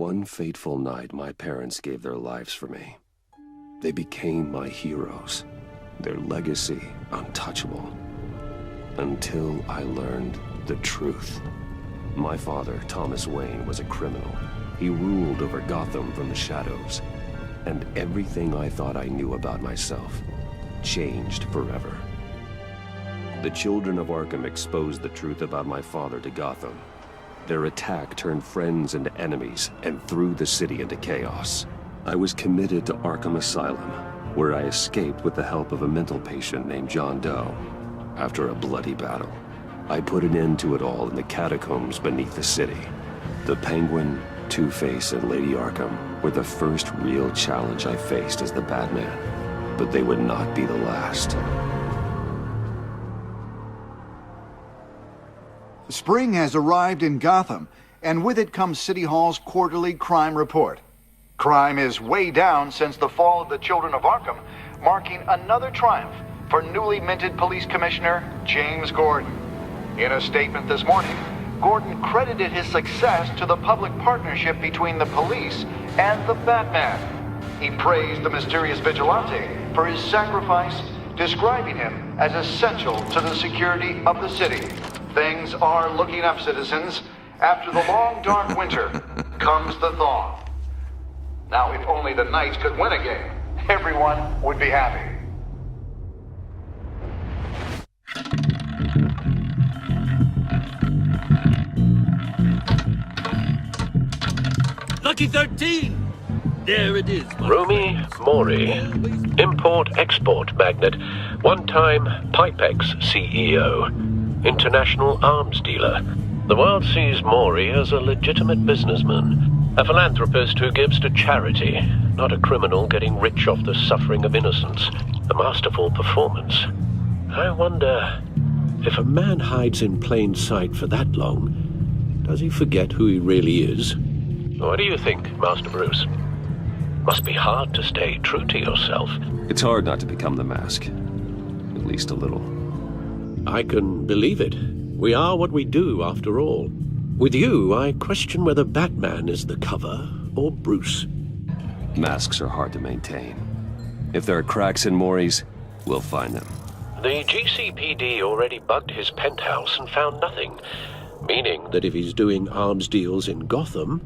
one fateful night, my parents gave their lives for me. They became my heroes, their legacy untouchable. Until I learned the truth. My father, Thomas Wayne, was a criminal. He ruled over Gotham from the shadows. And everything I thought I knew about myself changed forever. The children of Arkham exposed the truth about my father to Gotham. Their attack turned friends into enemies and threw the city into chaos. I was committed to Arkham Asylum, where I escaped with the help of a mental patient named John Doe. After a bloody battle, I put an end to it all in the catacombs beneath the city. The Penguin, Two-Face, and Lady Arkham were the first real challenge I faced as the Batman, but they would not be the last. Spring has arrived in Gotham, and with it comes City Hall's quarterly crime report. Crime is way down since the fall of the Children of Arkham, marking another triumph for newly minted Police Commissioner James Gordon. In a statement this morning, Gordon credited his success to the public partnership between the police and the Batman. He praised the mysterious vigilante for his sacrifice, describing him as essential to the security of the city. Things are looking up, citizens. After the long, dark winter comes the thaw. Now, if only the Knights could win a game, everyone would be happy. Lucky 13! There it is. Rumi Mori, import-export magnate, one-time Pipex CEO, international arms dealer. The world sees Mori as a legitimate businessman, a philanthropist who gives to charity, not a criminal getting rich off the suffering of innocence. A masterful performance. I wonder, if a man hides in plain sight for that long, does he forget who he really is? What do you think, Master Bruce? Must be hard to stay true to yourself. It's hard not to become the Mask. At least a little. I can believe it. We are what we do, after all. With you, I question whether Batman is the cover or Bruce. Masks are hard to maintain. If there are cracks in Mori's, we'll find them. The GCPD already bugged his penthouse and found nothing, meaning that if he's doing arms deals in Gotham...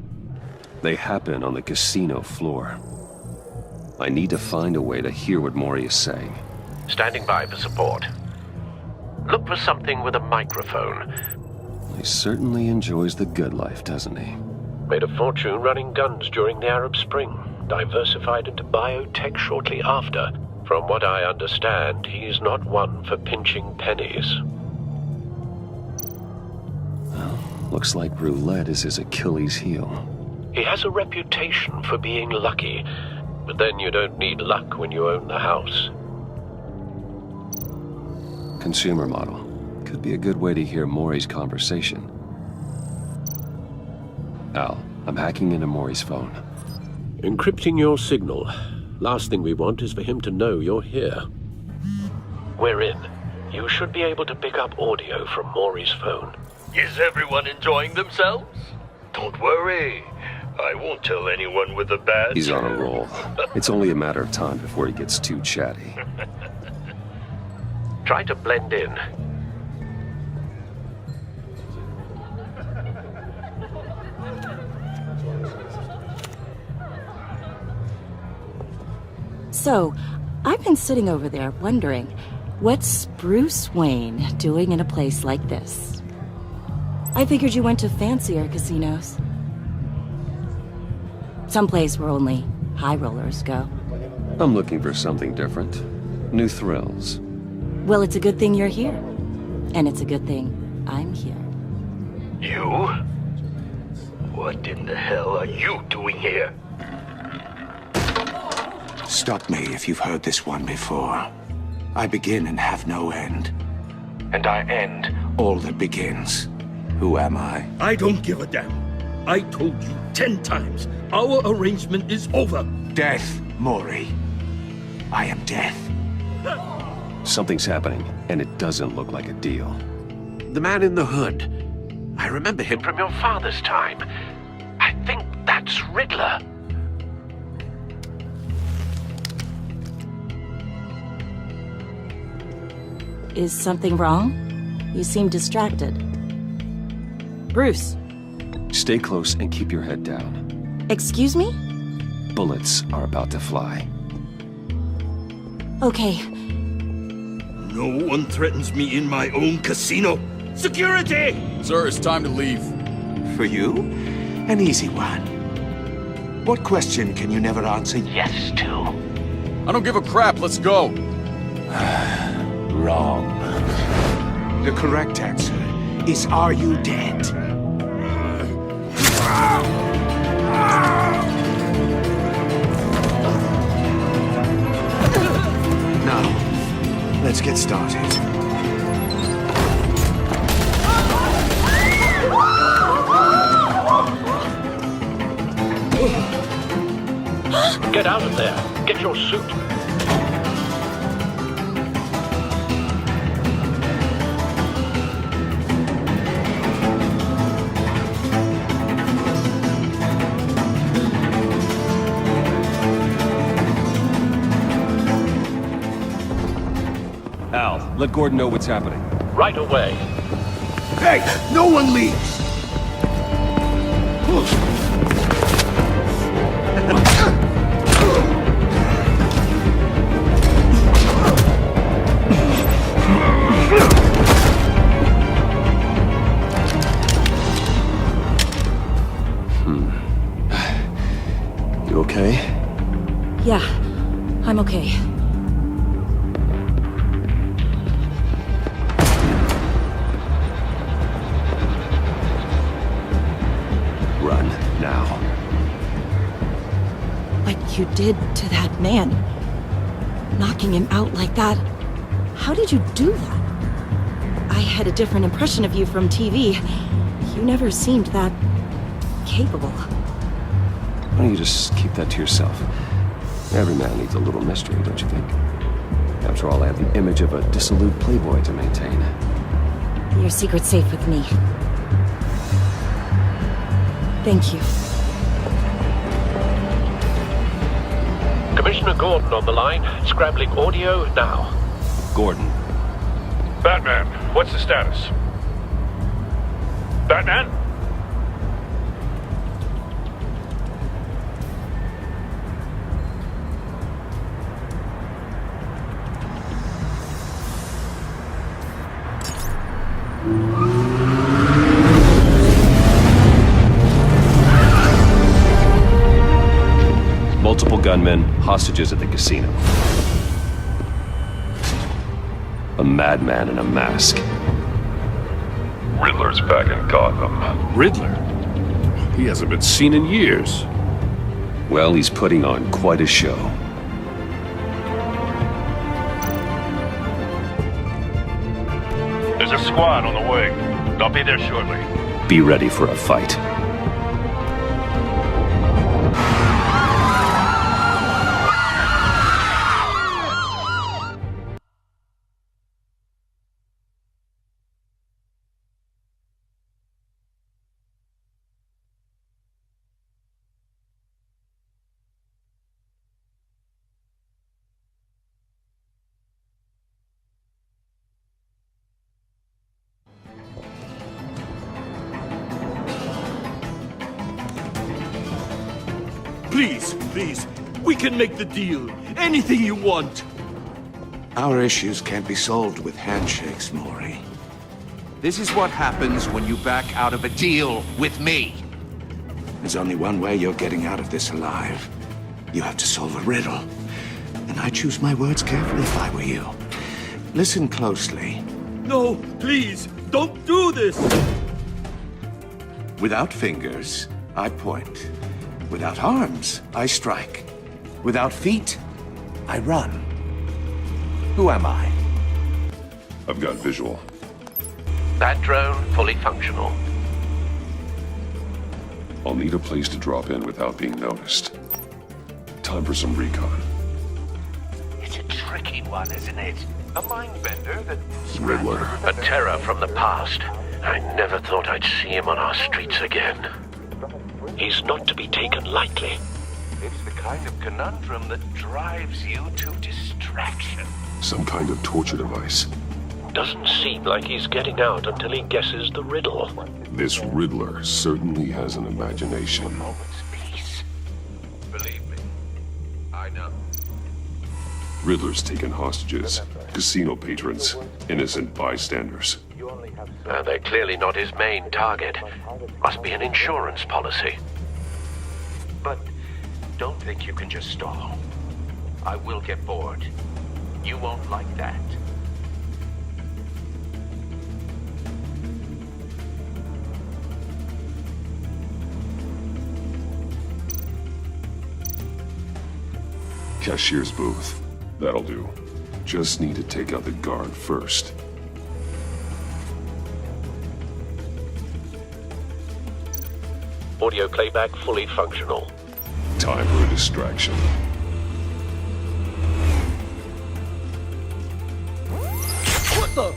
They happen on the casino floor. I need to find a way to hear what Mori is saying. Standing by for support. Look for something with a microphone. He certainly enjoys the good life, doesn't he? Made a fortune running guns during the Arab Spring. Diversified into biotech shortly after. From what I understand, he's not one for pinching pennies. Well, looks like roulette is his Achilles heel. He has a reputation for being lucky, but then you don't need luck when you own the house. Consumer model. Could be a good way to hear Mori's conversation. Al, I'm hacking into Mori's phone. Encrypting your signal. Last thing we want is for him to know you're here. We're in. You should be able to pick up audio from Mori's phone. Is everyone enjoying themselves? Don't worry. I won't tell anyone with a badge. He's on a roll. It's only a matter of time before he gets too chatty. Try to blend in. So, I've been sitting over there wondering, what's Bruce Wayne doing in a place like this? I figured you went to fancier casinos. Someplace where only high rollers go. I'm looking for something different. New thrills. Well, it's a good thing you're here. And it's a good thing I'm here. You? What in the hell are you doing here? Stop me if you've heard this one before. I begin and have no end. And I end all that begins. Who am I? I don't give a damn. I told you 10 times. Our arrangement is over. Death, Mori. I am death. Something's happening, and it doesn't look like a deal. The man in the hood. I remember him from your father's time. I think that That's Riddler. Is something wrong? You seem distracted. Bruce. Stay close and keep your head down. Excuse me? Bullets are about to fly. Okay. No one threatens me in my own casino. Security! Sir, it's time to leave. For you, an easy one. What question can you never answer yes to? I don't give a crap, let's go. Wrong. The correct answer is, are you dead? Now, let's get started. Get out of there. Get your suit. Al, let Gordon know what's happening. Right away. Hey, no one leaves! You okay? Yeah, I'm okay. Run, now. What you did to that man, knocking him out like that, how did you do that? I had a different impression of you from TV. You never seemed that capable. Why don't you just keep that to yourself? Every man needs a little mystery, don't you think? After all, I have the image of a dissolute playboy to maintain. Your secret's safe with me. Thank you. Commissioner Gordon on the line. Scrambling audio now. Gordon. Batman, what's the status? Batman? Multiple gunmen, hostages at the casino. A madman in a mask. Riddler's back in Gotham. Riddler? He hasn't been seen in years. Well, he's putting on quite a show. There's a squad on the way. I'll be there shortly. Be ready for a fight. Please, we can make the deal. Anything you want. Our issues can't be solved with handshakes, Maury. This is what happens when you back out of a deal with me. There's only one way you're getting out of this alive. You have to solve a riddle. And I choose my words carefully if I were you. Listen closely. No, please, don't do this! Without fingers, I point. Without arms, I strike. Without feet, I run. Who am I? I've got visual. That drone fully functional. I'll need a place to drop in without being noticed. Time for some recon. It's a tricky one, isn't it? A mind bender that... Riddler. A terror from the past. I never thought I'd see him on our streets again. He's not to be taken lightly. It's the kind of conundrum that drives you to distraction. Some kind of torture device. Doesn't seem like he's getting out until he guesses the riddle. This Riddler certainly has an imagination. Moment's peace. Believe me, I know. Riddler's taken hostages, casino patrons, innocent bystanders. They're clearly not his main target. Must be an insurance policy. But don't think you can just stall. I will get bored. You won't like that. Cashier's booth. That'll do. Just need to take out the guard first. Audio playback fully functional. Time for a distraction. What the?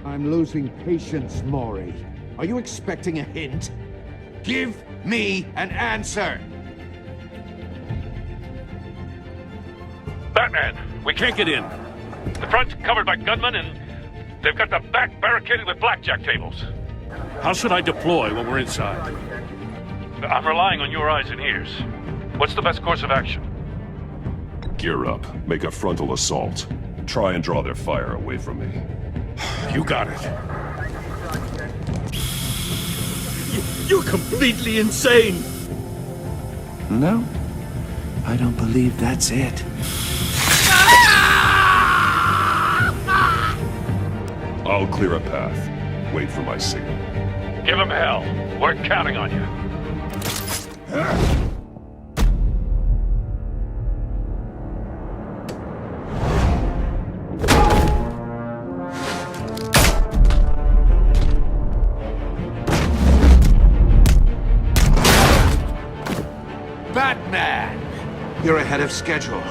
I'm losing patience, Maury. Are you expecting a hint? Give me an answer! Batman, we can't get in. The front's covered by gunmen, and they've got the back barricaded with blackjack tables. How should I deploy when we're inside? I'm relying on your eyes and ears. What's the best course of action? Gear up. Make a frontal assault. Try and draw their fire away from me. You got it. You're completely insane! No, I don't believe that's it. I'll clear a path. Wait for my signal. Give him hell. We're counting on you. Batman! You're ahead of schedule.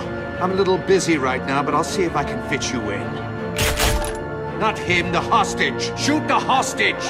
I'm a little busy right now, but I'll see if I can fit you in. Not him, the hostage! Shoot the hostage!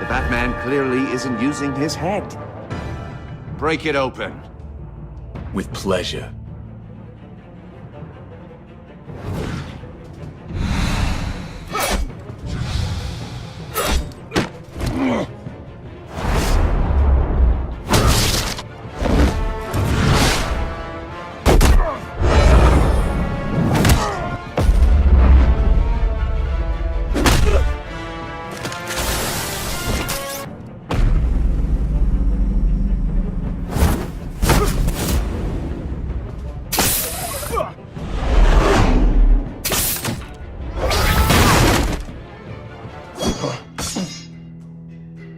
The Batman clearly isn't using his head. Break it open. With pleasure.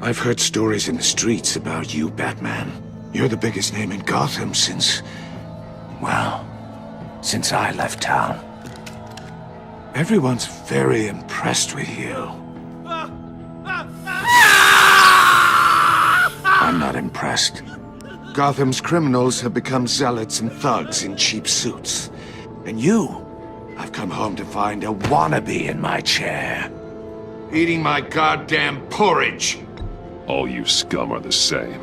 I've heard stories in the streets about you, Batman. You're the biggest name in Gotham since I left town. Everyone's very impressed with you. I'm not impressed. Gotham's criminals have become zealots and thugs in cheap suits. And I've come home to find a wannabe in my chair. Eating my goddamn porridge! All you scum are the same.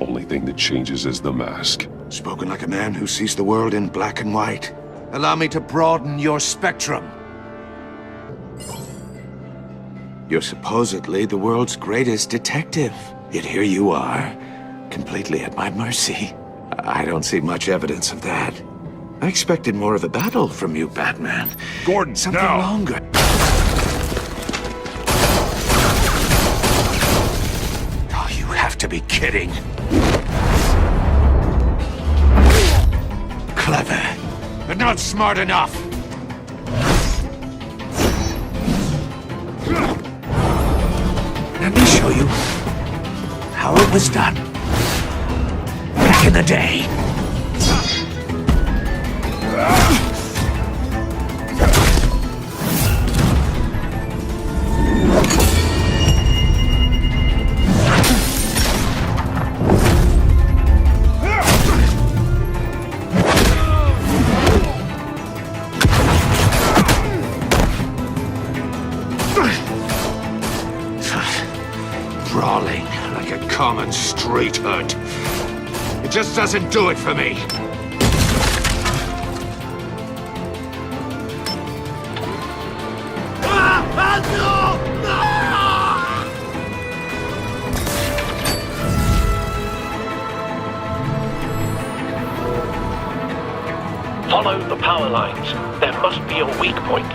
Only thing that changes is the mask. Spoken like a man who sees the world in black and white. Allow me to broaden your spectrum. You're supposedly the world's greatest detective. Yet here you are, completely at my mercy. I don't see much evidence of that. I expected more of a battle from you, Batman. Gordon, something now. longer. All you have to be kidding. Clever, but not smart enough. Let me show you how it was done back in the day. Brawling like a common street hood. It just doesn't do it for me. Follow the power lines. There must be a weak point.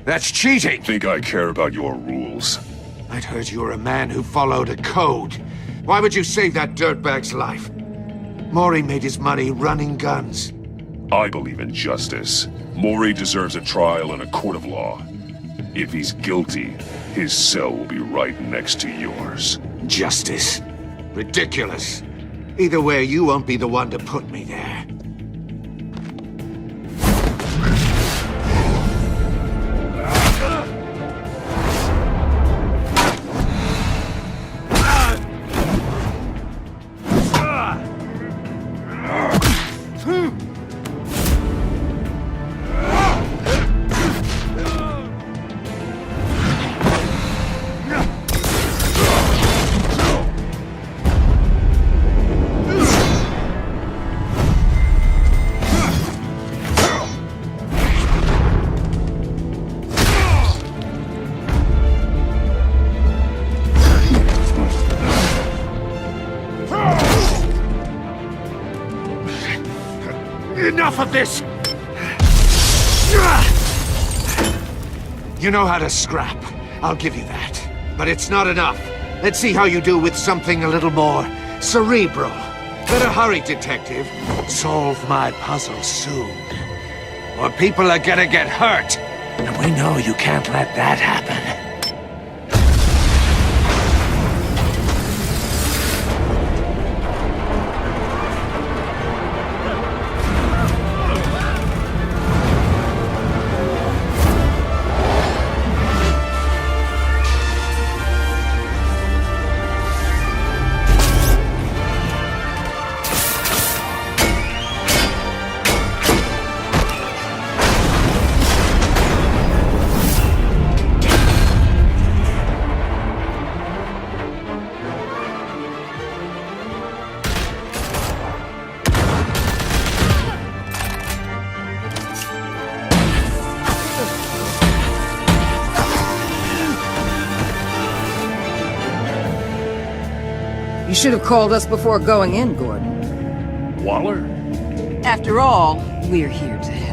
That's cheating! Think I care about your rules? I'd heard you were a man who followed a code. Why would you save that dirtbag's life? Mori made his money running guns. I believe in justice. Mori deserves a trial in a court of law. If he's guilty, his cell will be right next to yours. Justice? Ridiculous. Either way, you won't be the one to put me there. Enough of this! You know how to scrap. I'll give you that. But it's not enough. Let's see how you do with something a little more cerebral. Better hurry, detective. Solve my puzzle soon. Or people are gonna get hurt. And we know you can't let that happen. You should have called us before going in, Gordon. Waller? After all, we're here to help.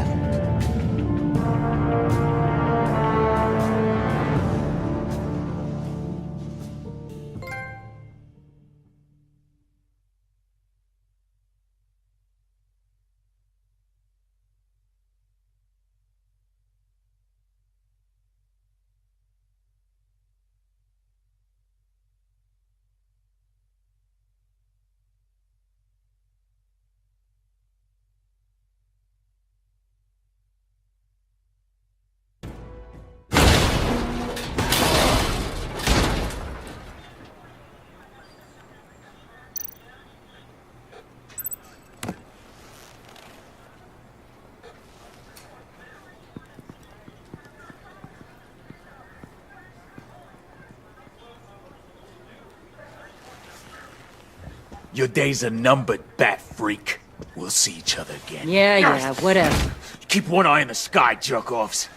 Your days are numbered, bat freak. We'll see each other again. Yeah, whatever. Keep one eye in the sky, jerk-offs.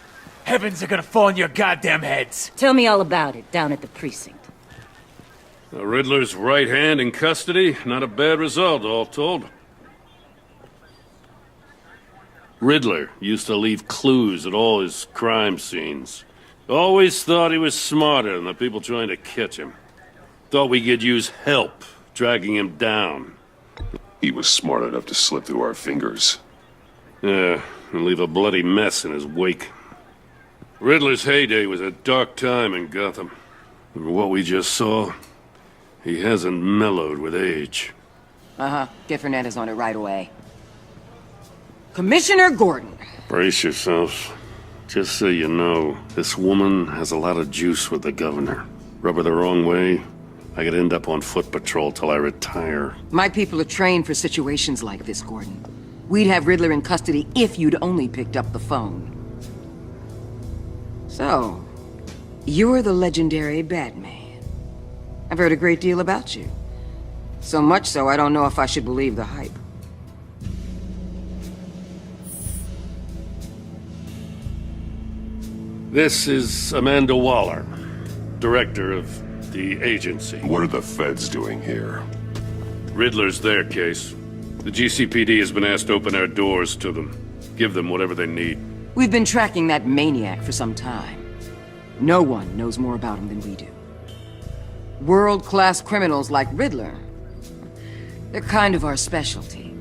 Heavens are gonna fall on your goddamn heads. Tell me all about it down at the precinct. The Riddler's right hand in custody. Not a bad result, all told. Riddler used to leave clues at all his crime scenes. Always thought he was smarter than the people trying to catch him. Thought we could use help dragging him down. He was smart enough to slip through our fingers. Yeah, and leave a bloody mess in his wake. Riddler's heyday was a dark time in Gotham. And what we just saw, he hasn't mellowed with age. Uh-huh. Get Fernandez on it right away. Commissioner Gordon. Brace yourselves. Just so you know, this woman has a lot of juice with the governor. Rub her the wrong way, I could end up on foot patrol till I retire. My people are trained for situations like this, Gordon. We'd have Riddler in custody if you'd only picked up the phone. So, you're the legendary Batman. I've heard a great deal about you. So much so, I don't know if I should believe the hype. This is Amanda Waller, director of the agency. What are the feds doing here? Riddler's their case. The GCPD has been asked to open our doors to them. Give them whatever they need. We've been tracking that maniac for some time. No one knows more about him than we do. World-class criminals like Riddler. They're kind of our specialty.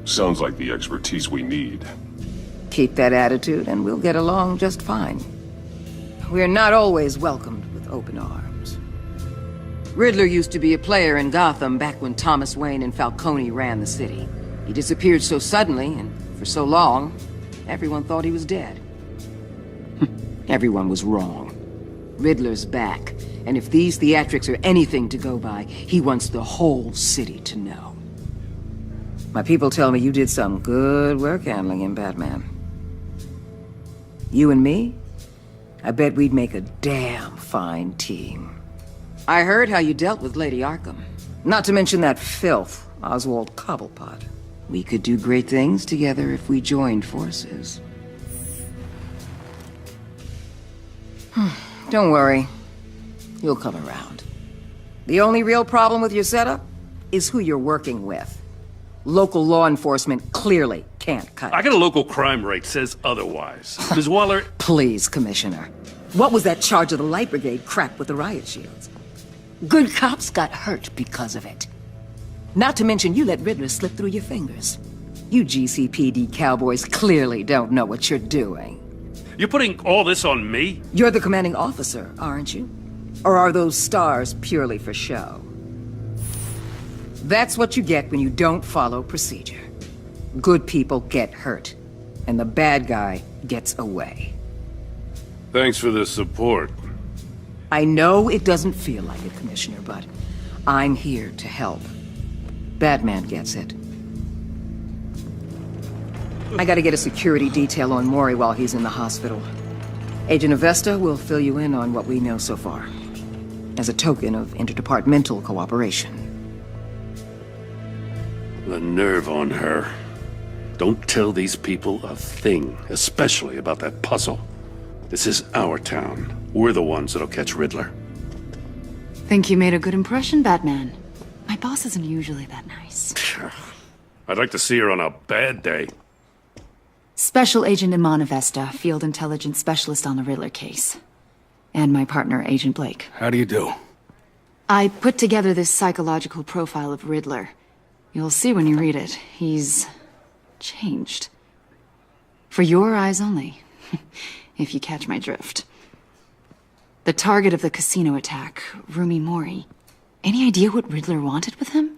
Sounds like the expertise we need. Keep that attitude and we'll get along just fine. We're not always welcomed with open arms. Riddler used to be a player in Gotham back when Thomas Wayne and Falcone ran the city. He disappeared so suddenly and for so long, everyone thought he was dead. Everyone was wrong. Riddler's back, and if these theatrics are anything to go by, he wants the whole city to know. My people tell me you did some good work handling him, Batman. You and me? I bet we'd make a damn fine team. I heard how you dealt with Lady Arkham. Not to mention that filth, Oswald Cobblepot. We could do great things together if we joined forces. Don't worry. You'll come around. The only real problem with your setup is who you're working with. Local law enforcement clearly can't cut it. I got a local crime rate says otherwise. Ms. Waller... Please, Commissioner. What was that charge of the Light Brigade crap with the riot shields? Good cops got hurt because of it. Not to mention you let Riddler slip through your fingers. You GCPD cowboys clearly don't know what you're doing. You're putting all this on me? You're the commanding officer, aren't you? Or are those stars purely for show? That's what you get when you don't follow procedure. Good people get hurt, and the bad guy gets away. Thanks for the support. I know it doesn't feel like it, Commissioner, but I'm here to help. Batman gets it. I gotta get a security detail on Mori while he's in the hospital. Agent Avesta will fill you in on what we know so far, as a token of interdepartmental cooperation. The nerve on her. Don't tell these people a thing, especially about that puzzle. This is our town. We're the ones that'll catch Riddler. Think you made a good impression, Batman? My boss isn't usually that nice. I'd like to see her on a bad day. Special Agent Iman Avesta, Field Intelligence Specialist on the Riddler case. And my partner, Agent Blake. How do you do? I put together this psychological profile of Riddler. You'll see when you read it. He's... changed. For your eyes only. If you catch my drift. The target of the casino attack, Rumi Mori. Any idea what Riddler wanted with him?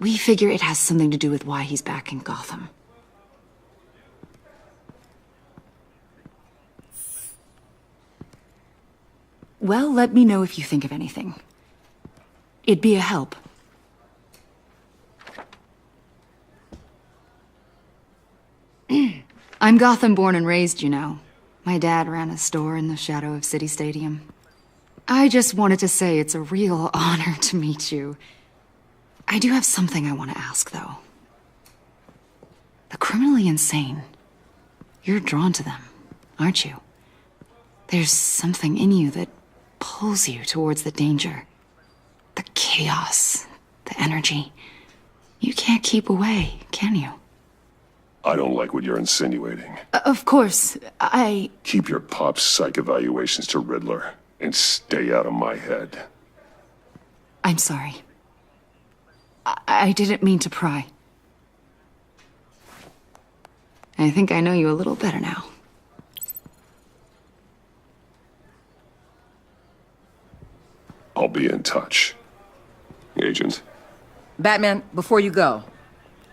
We figure it has something to do with why he's back in Gotham. Well, let me know if you think of anything. It'd be a help. I'm Gotham born and raised, you know. My dad ran a store in the shadow of City Stadium. I just wanted to say it's a real honor to meet you. I do have something I want to ask, though. The criminally insane. You're drawn to them, aren't you? There's something in you that pulls you towards the danger. The chaos, the energy. You can't keep away, can you? I don't like what you're insinuating. Of course, Keep your pop psych evaluations to Riddler, and stay out of my head. I'm sorry. I didn't mean to pry. I think I know you a little better now. I'll be in touch. Agent. Batman, before you go,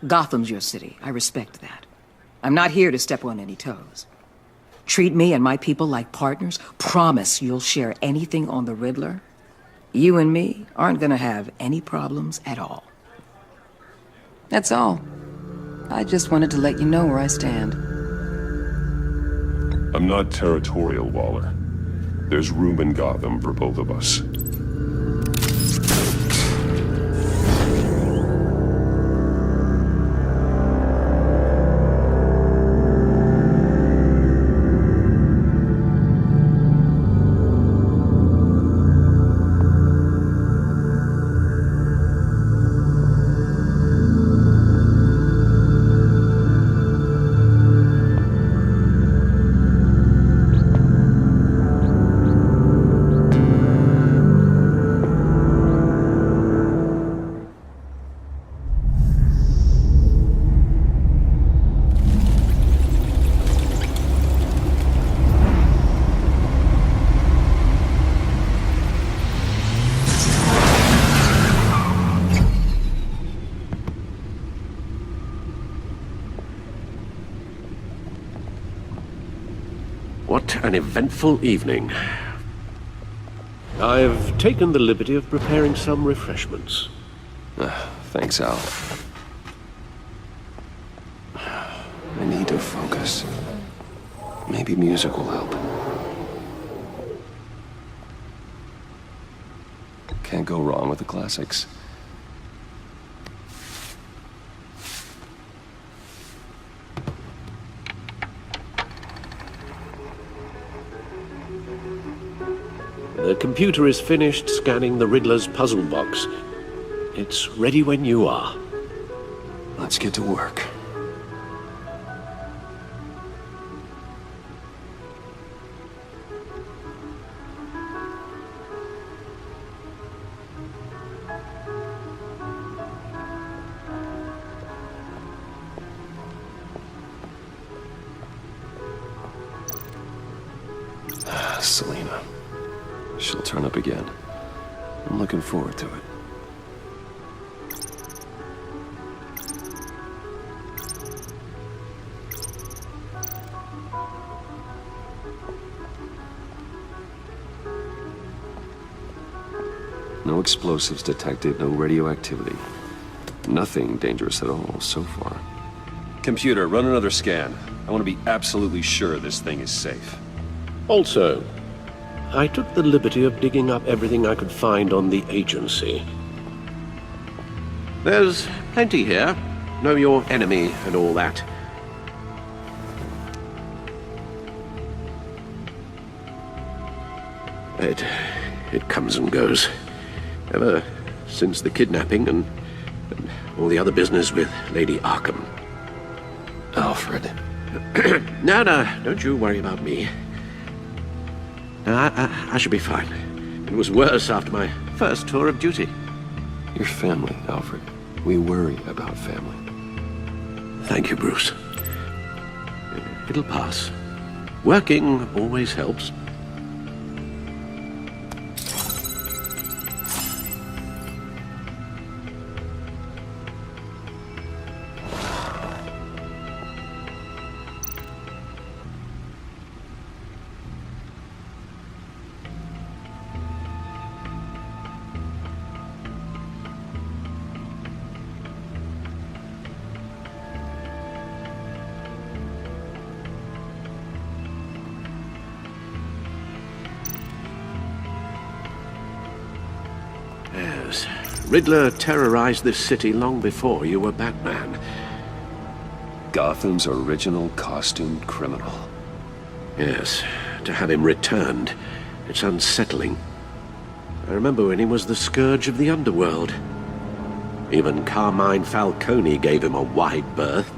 Gotham's your city. I respect that. I'm not here to step on any toes. Treat me and my people like partners. Promise you'll share anything on the Riddler. You and me aren't gonna have any problems at all. That's all. I just wanted to let you know where I stand. I'm not territorial, Waller. There's room in Gotham for both of us. What an eventful evening. I've taken the liberty of preparing some refreshments. Thanks, Al. I need to focus. Maybe music will help. Can't go wrong with the classics. The computer is finished scanning the Riddler's puzzle box. It's ready when you are. Let's get to work. Selena. She'll turn up again. I'm looking forward to it. No explosives detected, no radioactivity. Nothing dangerous at all so far. Computer, run another scan. I want to be absolutely sure this thing is safe. Also, I took the liberty of digging up everything I could find on the agency. There's plenty here. Know your enemy and all that. It comes and goes. Ever since the kidnapping and all the other business with Lady Arkham. Alfred. No, don't you worry about me. No, I should be fine. It was worse after my first tour of duty. Your family, Alfred. We worry about family. Thank you, Bruce. It'll pass. Working always helps. Riddler terrorized this city long before you were Batman. Gotham's original costumed criminal. Yes, to have him returned, it's unsettling. I remember when he was the scourge of the underworld. Even Carmine Falcone gave him a wide berth.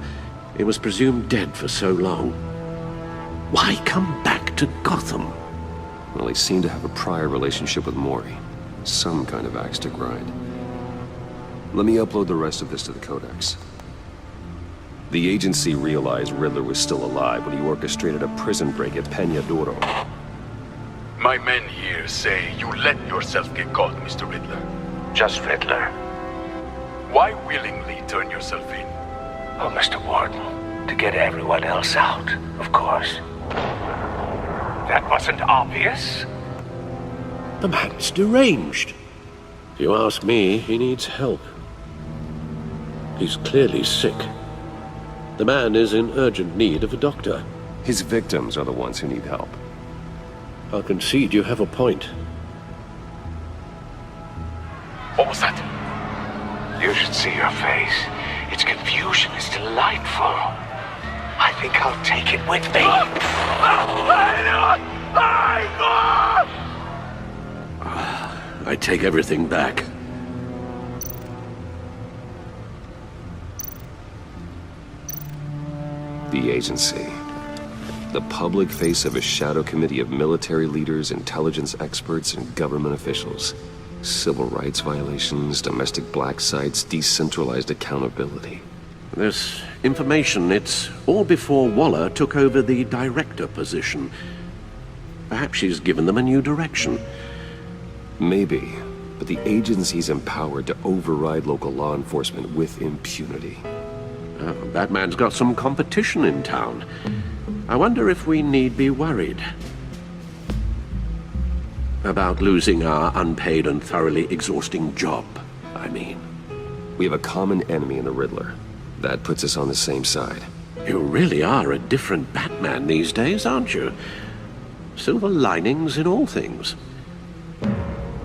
He was presumed dead for so long. Why come back to Gotham? Well, he seemed to have a prior relationship with Mori. Some kind of axe to grind. Let me upload the rest of this to the Codex. The agency realized Riddler was still alive when he orchestrated a prison break at Peña Duro. My men here say you let yourself get caught, Mr. Riddler. Just Riddler. Why willingly turn yourself in? Oh, Mr. Warden, to get everyone else out, of course. That wasn't obvious? The man's deranged. If you ask me, he needs help. He's clearly sick. The man is in urgent need of a doctor. His victims are the ones who need help. I'll concede you have a point. What was that? You should see your face. Its confusion is delightful. I think I'll take it with me. I take everything back. The agency. The public face of a shadow committee of military leaders, intelligence experts, and government officials. Civil rights violations, domestic black sites, decentralized accountability. This information, it's all before Waller took over the director position. Perhaps she's given them a new direction. Maybe, but the agency's empowered to override local law enforcement with impunity. Batman's got some competition in town. I wonder if we need be worried about losing our unpaid and thoroughly exhausting job, I mean. We have a common enemy in the Riddler. That puts us on the same side. You really are a different Batman these days, aren't you? Silver linings in all things.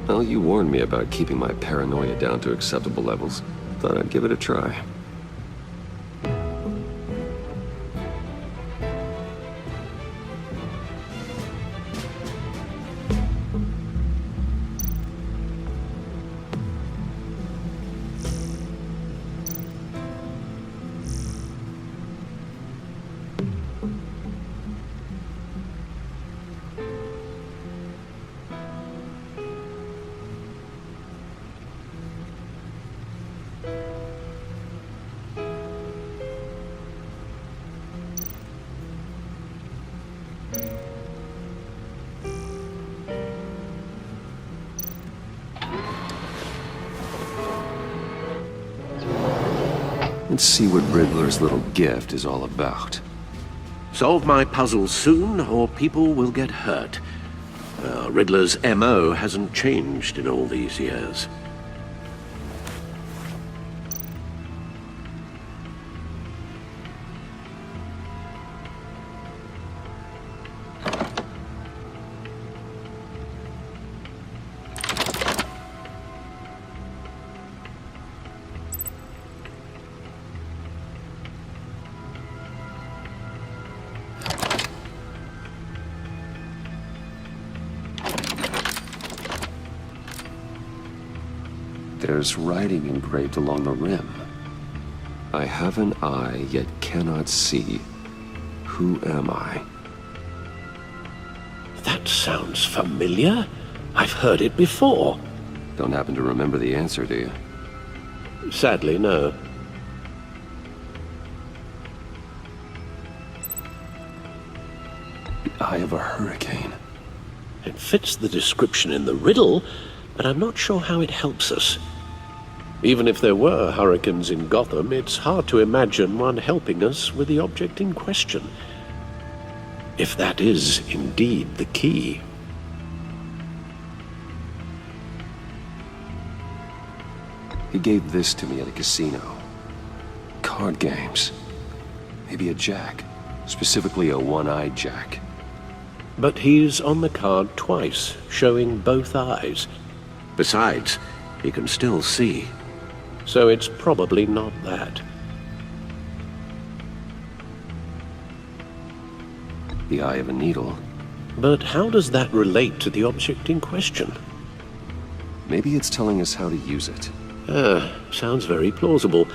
Well, you warned me about keeping my paranoia down to acceptable levels. Thought I'd give it a try. Let's see what Riddler's little gift is all about. Solve my puzzle soon, or people will get hurt. Riddler's MO hasn't changed in all these years. There's writing engraved along the rim. I have an eye, yet cannot see. Who am I? That sounds familiar. I've heard it before. Don't happen to remember the answer, do you? Sadly, no. The eye of a hurricane. It fits the description in the riddle, but I'm not sure how it helps us. Even if there were hurricanes in Gotham, it's hard to imagine one helping us with the object in question. If that is indeed the key. He gave this to me at a casino. Card games. Maybe a jack. Specifically a one-eyed jack. But he's on the card twice, showing both eyes. Besides, He can still see. So it's probably not that. The eye of a needle. But how does that relate to the object in question? Maybe it's telling us how to use it. Sounds very plausible.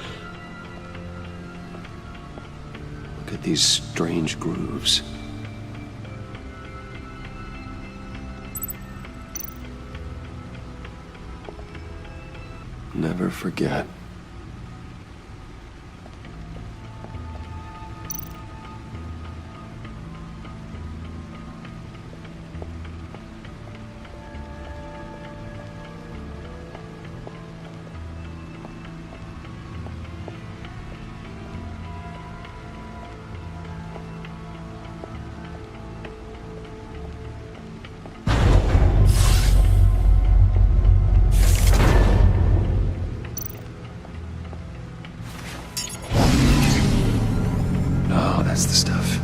Look at these strange grooves. Never forget. That's the stuff.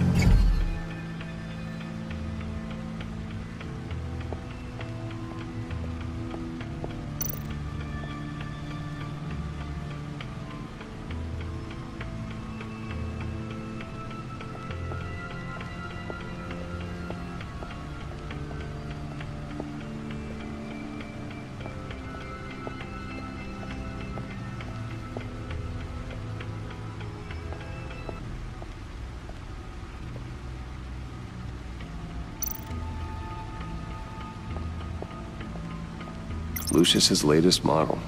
Lucius's latest model.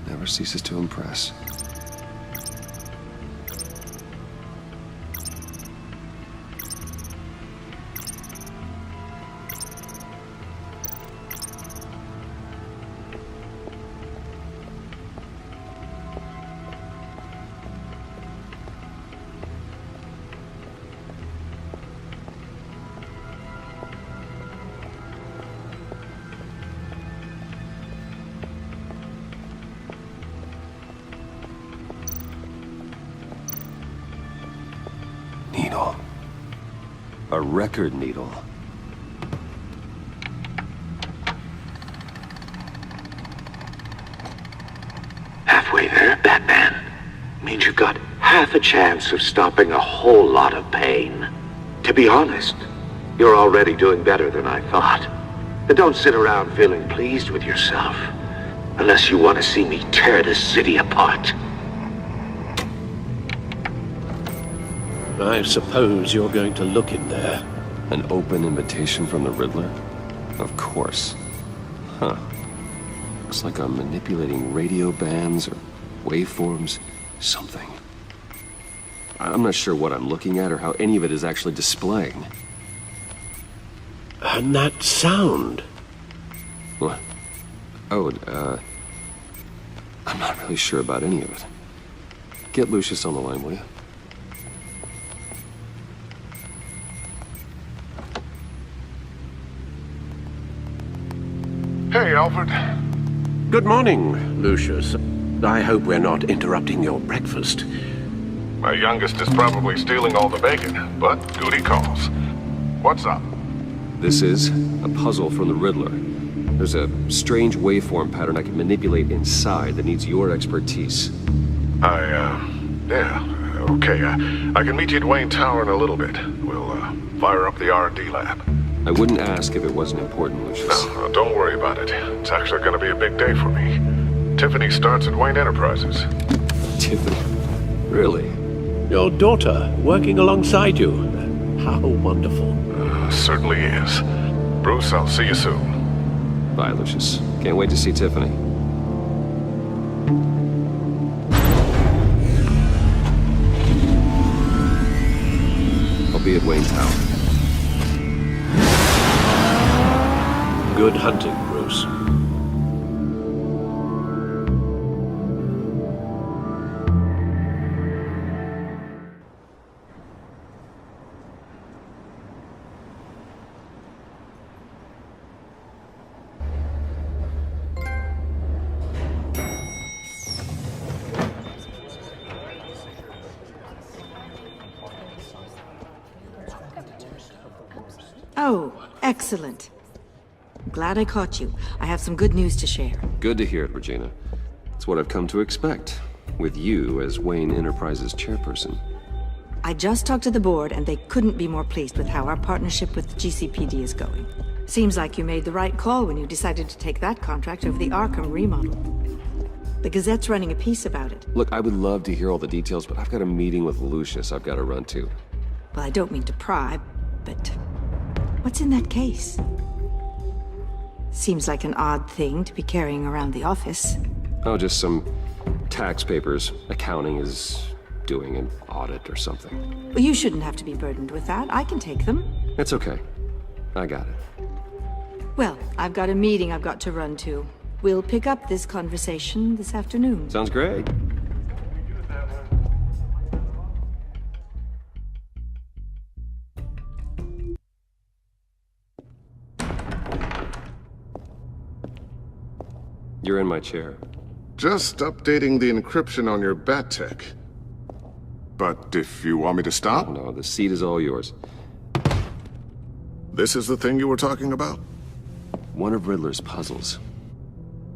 Never ceases to impress. Needle. A record needle. Halfway there, Batman. Means you've got half a chance of stopping a whole lot of pain. To be honest, you're already doing better than I thought. And don't sit around feeling pleased with yourself. Unless you want to see me tear this city apart. I suppose you're going to look in there. An open invitation from the Riddler? Of course. Huh. Looks like I'm manipulating radio bands or waveforms. Something. I'm not sure what I'm looking at or how any of it is actually displaying. And that sound. What? Oh, I'm not really sure about any of it. Get Lucius on the line, will you? Hey, Alfred. Good morning, Lucius. I hope we're not interrupting your breakfast. My youngest is probably stealing all the bacon, but duty calls. What's up? This is a puzzle from the Riddler. There's a strange waveform pattern I can manipulate inside that needs your expertise. Yeah, okay. I can meet you at Wayne Tower in a little bit. We'll, fire up the R&D lab. I wouldn't ask if it wasn't important, Lucius. No, don't worry about it. It's actually gonna be a big day for me. Tiffany starts at Wayne Enterprises. Tiffany? Really? Your daughter, working alongside you. How wonderful. Certainly is. Bruce, I'll see you soon. Bye, Lucius. Can't wait to see Tiffany. I'll be at Wayne Tower. Good hunting, Bruce. Oh, excellent. glad I caught you. I have some good news to share. Good to hear it, Regina. It's what I've come to expect, with you as Wayne Enterprises chairperson. I just talked to the board, and they couldn't be more pleased with how our partnership with the GCPD is going. Seems like you made the right call when you decided to take that contract over the Arkham remodel. The Gazette's running a piece about it. Look, I would love to hear all the details, but I've got a meeting with Lucius I've got to run to. Well, I don't mean to pry, but what's in that case? Seems like an odd thing to be carrying around the office. Oh, just some tax papers. Accounting is doing an audit or something. Well, you shouldn't have to be burdened with that. I can take them. It's okay. I got it. Well, I've got a meeting I've got to run to. We'll pick up this conversation this afternoon. Sounds great. You're in my chair. Just updating the encryption on your bat tech. But if you want me to stop? Oh, no, the seat is all yours. This is the thing you were talking about? One of Riddler's puzzles.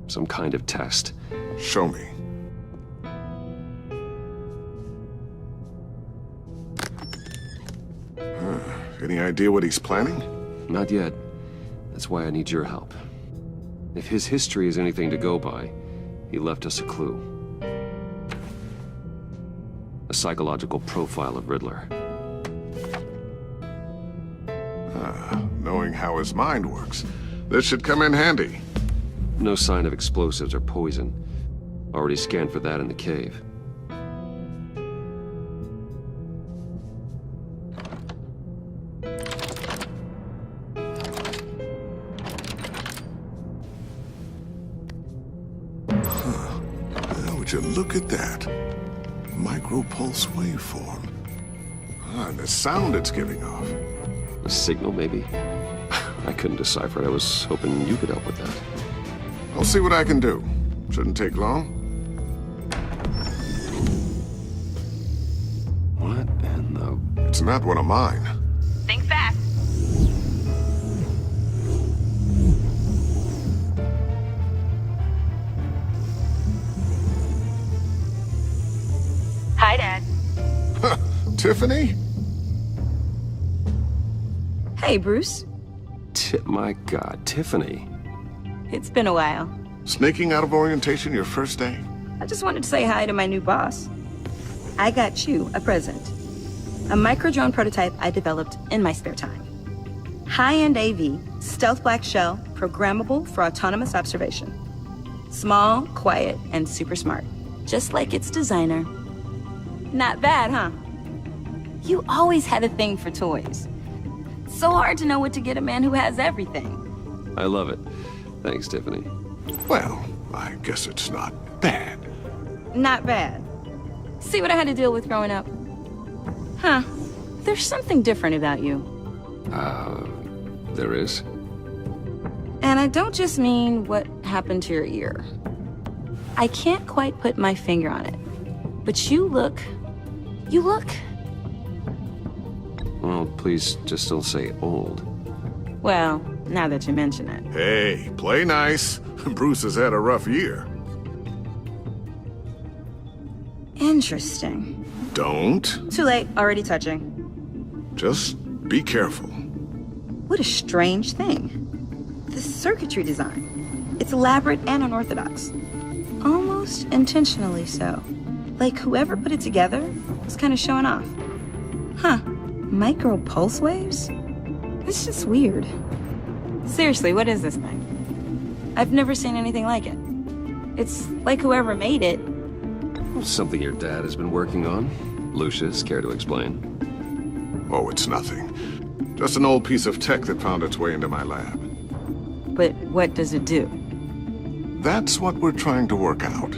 Some kind of test. Show me. Any idea what he's planning? Not yet. That's why I need your help. If his history is anything to go by, he left us a clue. A psychological profile of Riddler. Knowing how his mind works, this should come in handy. No sign of explosives or poison. Already scanned for that in the cave. Would you look at that? Micropulse waveform. And the sound it's giving off. A signal, maybe? I couldn't decipher it. I was hoping you could help with that. I'll see what I can do. Shouldn't take long. What in the... It's not one of mine. Think fast. Hi, Dad. Tiffany? Hey, Bruce. My God, Tiffany. It's been a while. Sneaking out of orientation your first day? I just wanted to say hi to my new boss. I got you a present. A micro-drone prototype I developed in my spare time. High-end AV, stealth black shell, programmable for autonomous observation. Small, quiet, and super smart. Just like its designer. Not bad, huh? You always had a thing for toys. So hard to know what to get a man who has everything. I love it. Thanks, Tiffany. Well, I guess it's not bad. Not bad. See what I had to deal with growing up? Huh. There's something different about you. There is? And I don't just mean what happened to your ear. I can't quite put my finger on it. But you look... Well, please just don't say old. Well, now that you mention it. Hey, play nice. Bruce has had a rough year. Interesting. Don't. Too late, already touching. Just be careful. What a strange thing. The circuitry design. It's elaborate and unorthodox. Almost intentionally so. Like whoever put it together was kind of showing off. Huh. Micro pulse waves? It's just weird. Seriously, what is this thing? I've never seen anything like it. It's like whoever made it. Something your dad has been working on. Lucius, care to explain? Oh, it's nothing. Just an old piece of tech that found its way into my lab. But what does it do? That's what we're trying to work out.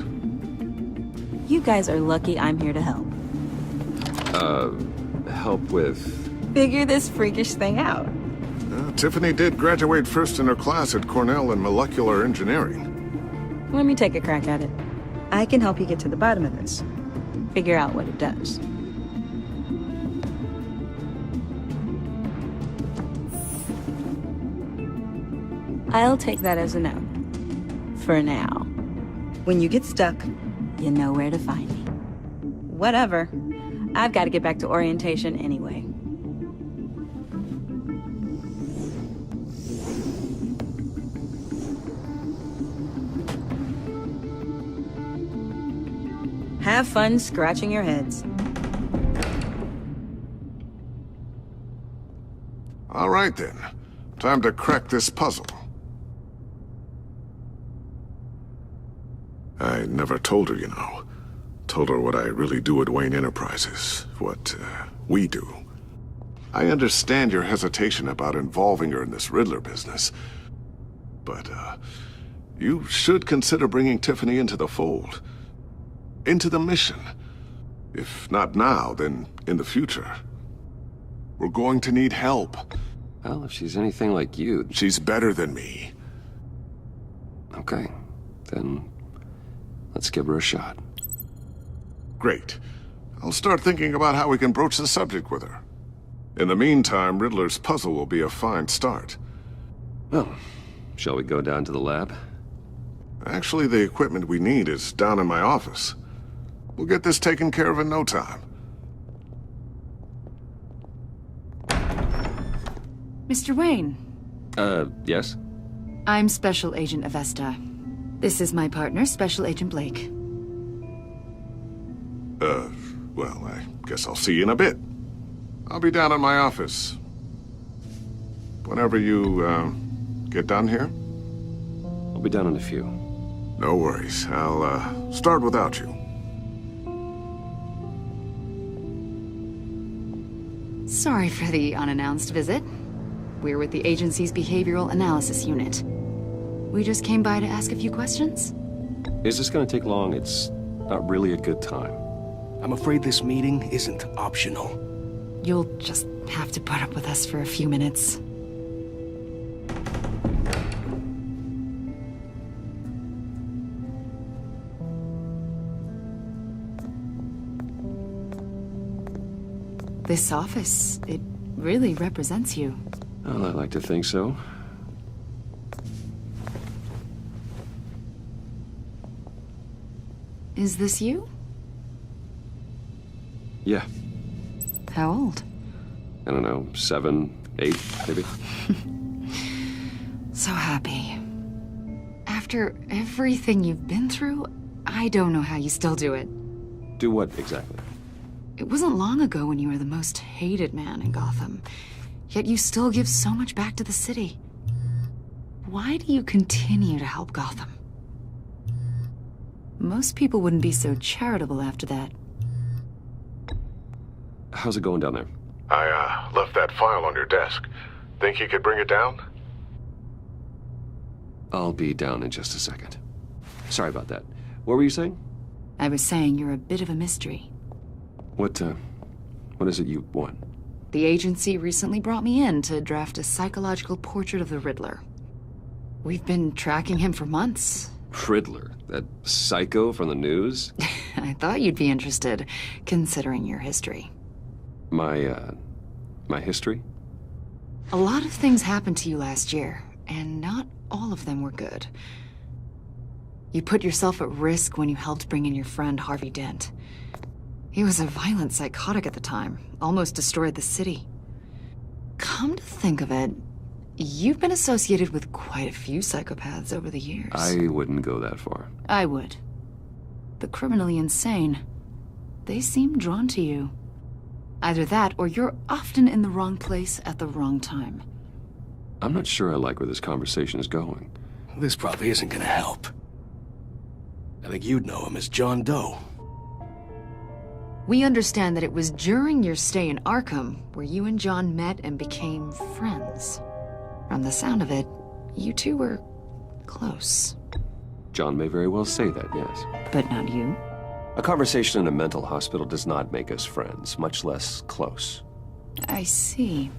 You guys are lucky I'm here to help. Help with... Figure this freakish thing out. Tiffany did graduate first in her class at Cornell in molecular engineering. Let me take a crack at it. I can help you get to the bottom of this. Figure out what it does. I'll take that as a no. For now. When you get stuck, you know where to find me. Whatever. I've got to get back to orientation anyway. Have fun scratching your heads. All right, then. Time to crack this puzzle. I never told her, you know. Told her what I really do at Wayne Enterprises. What, we do. I understand your hesitation about involving her in this Riddler business. But, you should consider bringing Tiffany into the fold. Into the mission. If not now, then in the future. We're going to need help. Well, if she's anything like you... She's better than me. Okay. Then let's give her a shot. Great. I'll start thinking about how we can broach the subject with her. In the meantime, Riddler's puzzle will be a fine start. Well, shall we go down to the lab? Actually, the equipment we need is down in my office. We'll get this taken care of in no time. Mr. Wayne. Yes? I'm Special Agent Avesta. This is my partner, Special Agent Blake. Well, I guess I'll see you in a bit. I'll be down in my office. Whenever you, get done here? I'll be down in a few. No worries. I'll, start without you. Sorry for the unannounced visit. We're with the agency's Behavioral Analysis Unit. We just came by to ask a few questions. Is this gonna take long? It's not really a good time. I'm afraid this meeting isn't optional. You'll just have to put up with us for a few minutes. This office, it really represents you. Well, I like to think so. Is this you? Yeah. How old? I don't know, 7, 8, maybe? So happy. After everything you've been through, I don't know how you still do it. Do what, exactly? It wasn't long ago when you were the most hated man in Gotham, yet you still give so much back to the city. Why do you continue to help Gotham? Most people wouldn't be so charitable after that. How's it going down there? I, left that file on your desk. Think you could bring it down? I'll be down in just a second. Sorry about that. What were you saying? I was saying you're a bit of a mystery. What is it you want? The agency recently brought me in to draft a psychological portrait of the Riddler. We've been tracking him for months. Riddler? That psycho from the news? I thought you'd be interested, considering your history. My history? A lot of things happened to you last year, and not all of them were good. You put yourself at risk when you helped bring in your friend Harvey Dent. He was a violent psychotic at the time, almost destroyed the city. Come to think of it, you've been associated with quite a few psychopaths over the years. I wouldn't go that far. I would. The criminally insane. They seem drawn to you. Either that, or you're often in the wrong place at the wrong time. I'm not sure I like where this conversation is going. This probably isn't gonna help. I think you'd know him as John Doe. We understand that it was during your stay in Arkham where you and John met and became friends. From the sound of it, you two were close. John may very well say that, yes. But not you. A conversation in a mental hospital does not make us friends, much less close. I see.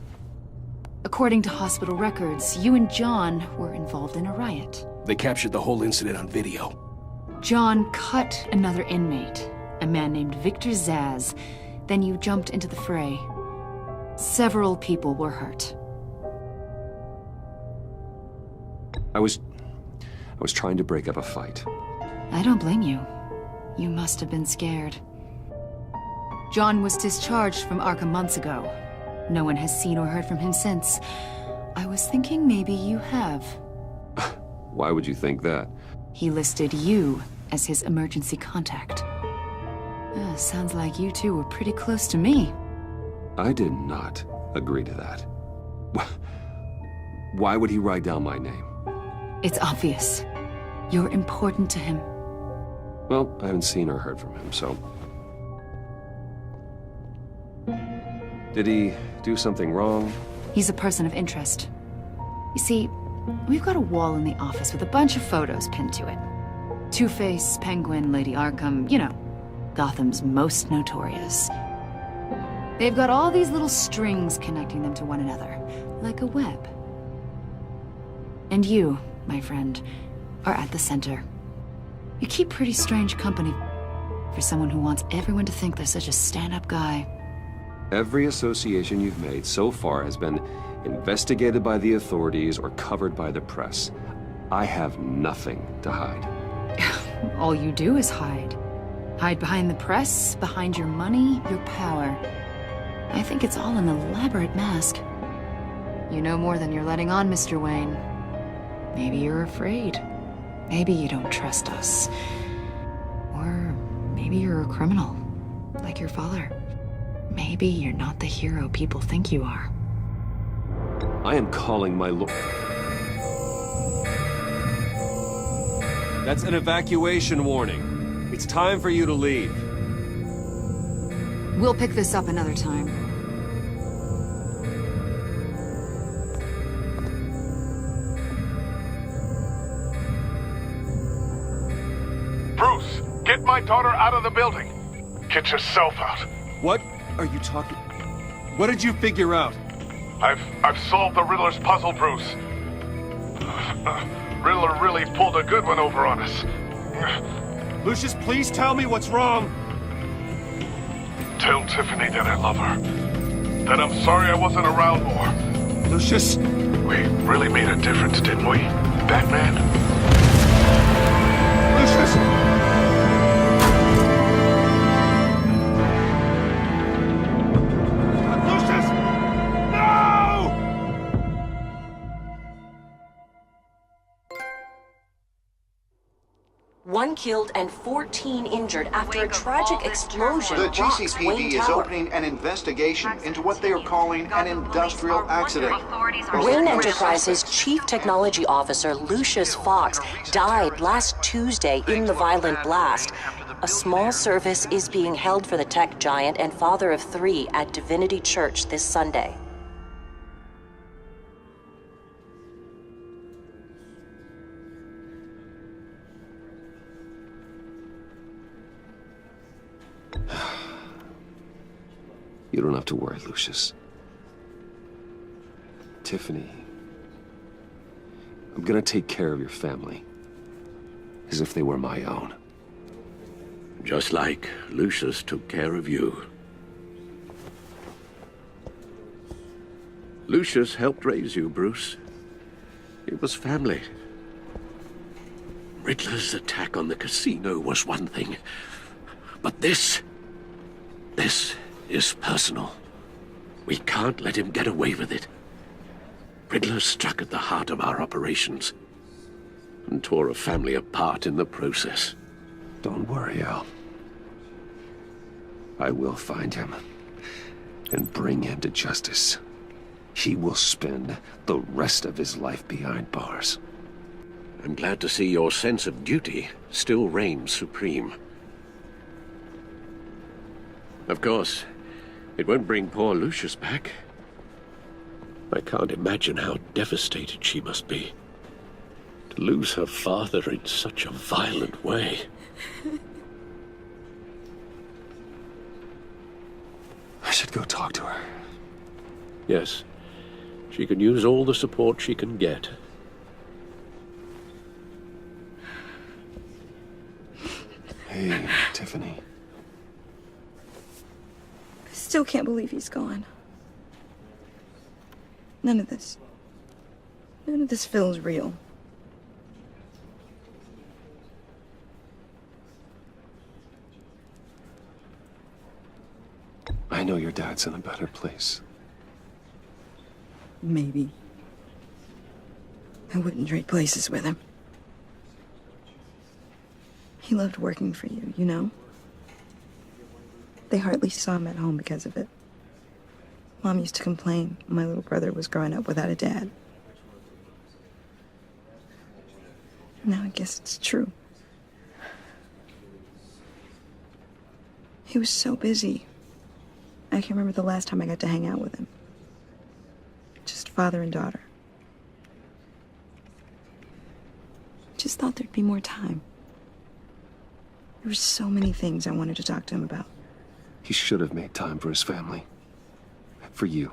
According to hospital records, you and John were involved in a riot. They captured the whole incident on video. John cut another inmate, a man named Victor Zaz. Then you jumped into the fray. Several people were hurt. I was trying to break up a fight. I don't blame you. You must have been scared. John was discharged from Arkham months ago. No one has seen or heard from him since. I was thinking maybe you have. Why would you think that? He listed you as his emergency contact. Sounds like you two were pretty close to me. I did not agree to that. Why would he write down my name? It's obvious. You're important to him. Well, I haven't seen or heard from him, so... Did he do something wrong? He's a person of interest. You see, we've got a wall in the office with a bunch of photos pinned to it. Two-Face, Penguin, Lady Arkham, you know, Gotham's most notorious. They've got all these little strings connecting them to one another, like a web. And you, my friend, are at the center. You keep pretty strange company for someone who wants everyone to think they're such a stand-up guy. Every association you've made so far has been investigated by the authorities or covered by the press. I have nothing to hide. All you do is hide. Hide behind the press, behind your money, your power. I think it's all an elaborate mask. You know more than you're letting on, Mr. Wayne. Maybe you're afraid. Maybe you don't trust us. Or maybe you're a criminal, like your father. Maybe you're not the hero people think you are. I am calling my lord. That's an evacuation warning. It's time for you to leave. We'll pick this up another time. Bruce, get my daughter out of the building. Get yourself out. What are you talking? What did you figure out? I've solved the Riddler's puzzle, Bruce. Riddler really pulled a good one over on us. Lucius, please tell me what's wrong. Tell Tiffany that I love her. That I'm sorry I wasn't around more. Lucius! We really made a difference, didn't we, Batman? Lucius! One killed and 14 injured after a tragic explosion. The rocks GCPD Wayne is Tower. opening an investigation into what they are calling an industrial accident. Wayne Enterprises' chief technology officer, Lucius Fox, died last Tuesday in the violent blast. A small service is being held for the tech giant and father of 3 at Divinity Church this Sunday. You don't have to worry, Lucius. Tiffany, I'm gonna take care of your family. As if they were my own. Just like Lucius took care of you. Lucius helped raise you, Bruce. It was family. Riddler's attack on the casino was one thing. But this is personal. We can't let him get away with it. Riddler struck at the heart of our operations and tore a family apart in the process. Don't worry, Al. I will find him and bring him to justice. He will spend the rest of his life behind bars. I'm glad to see your sense of duty still reigns supreme. Of course, it won't bring poor Lucius back. I can't imagine how devastated she must be. To lose her father in such a violent way. I should go talk to her. Yes, she can use all the support she can get. Hey, Tiffany. I still can't believe he's gone. None of this feels real. know your dad's in a better place. Maybe. I wouldn't trade places with him. He loved working for you, you know? They hardly saw him at home because of it. Mom used to complain my little brother was growing up without a dad. Now I guess it's true. He was so busy. I can remember the last time I got to hang out with him. Just father and daughter. Just thought there'd be more time. There were so many things I wanted to talk to him about. He should have made time for his family. For you.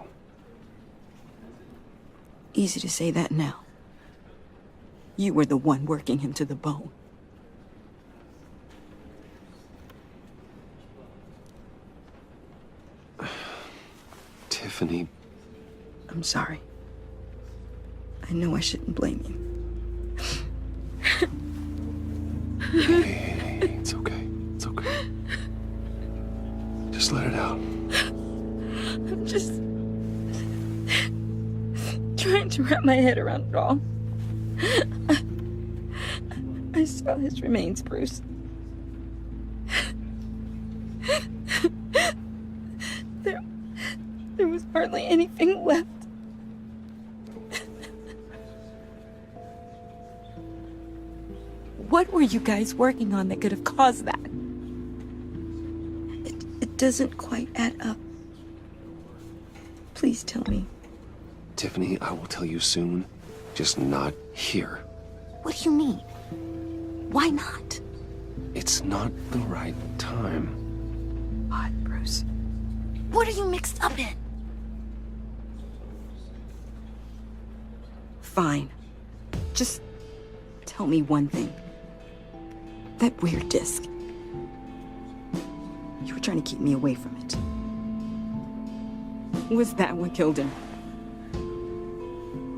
Easy to say that now. You were the one working him to the bone. Tiffany. I'm sorry. I know I shouldn't blame you. Hey, it's okay. It's okay. Just let it out. I'm just trying to wrap my head around it all. I saw his remains, Bruce. There was hardly anything left. What were you guys working on that could have caused that? It doesn't quite add up. Please tell me. Tiffany, I will tell you soon. Just not here. What do you mean? Why not? It's not the right time. What, Bruce? What are you mixed up in? Fine. Just tell me one thing. That weird disc. You were trying to keep me away from it. Was that what killed him?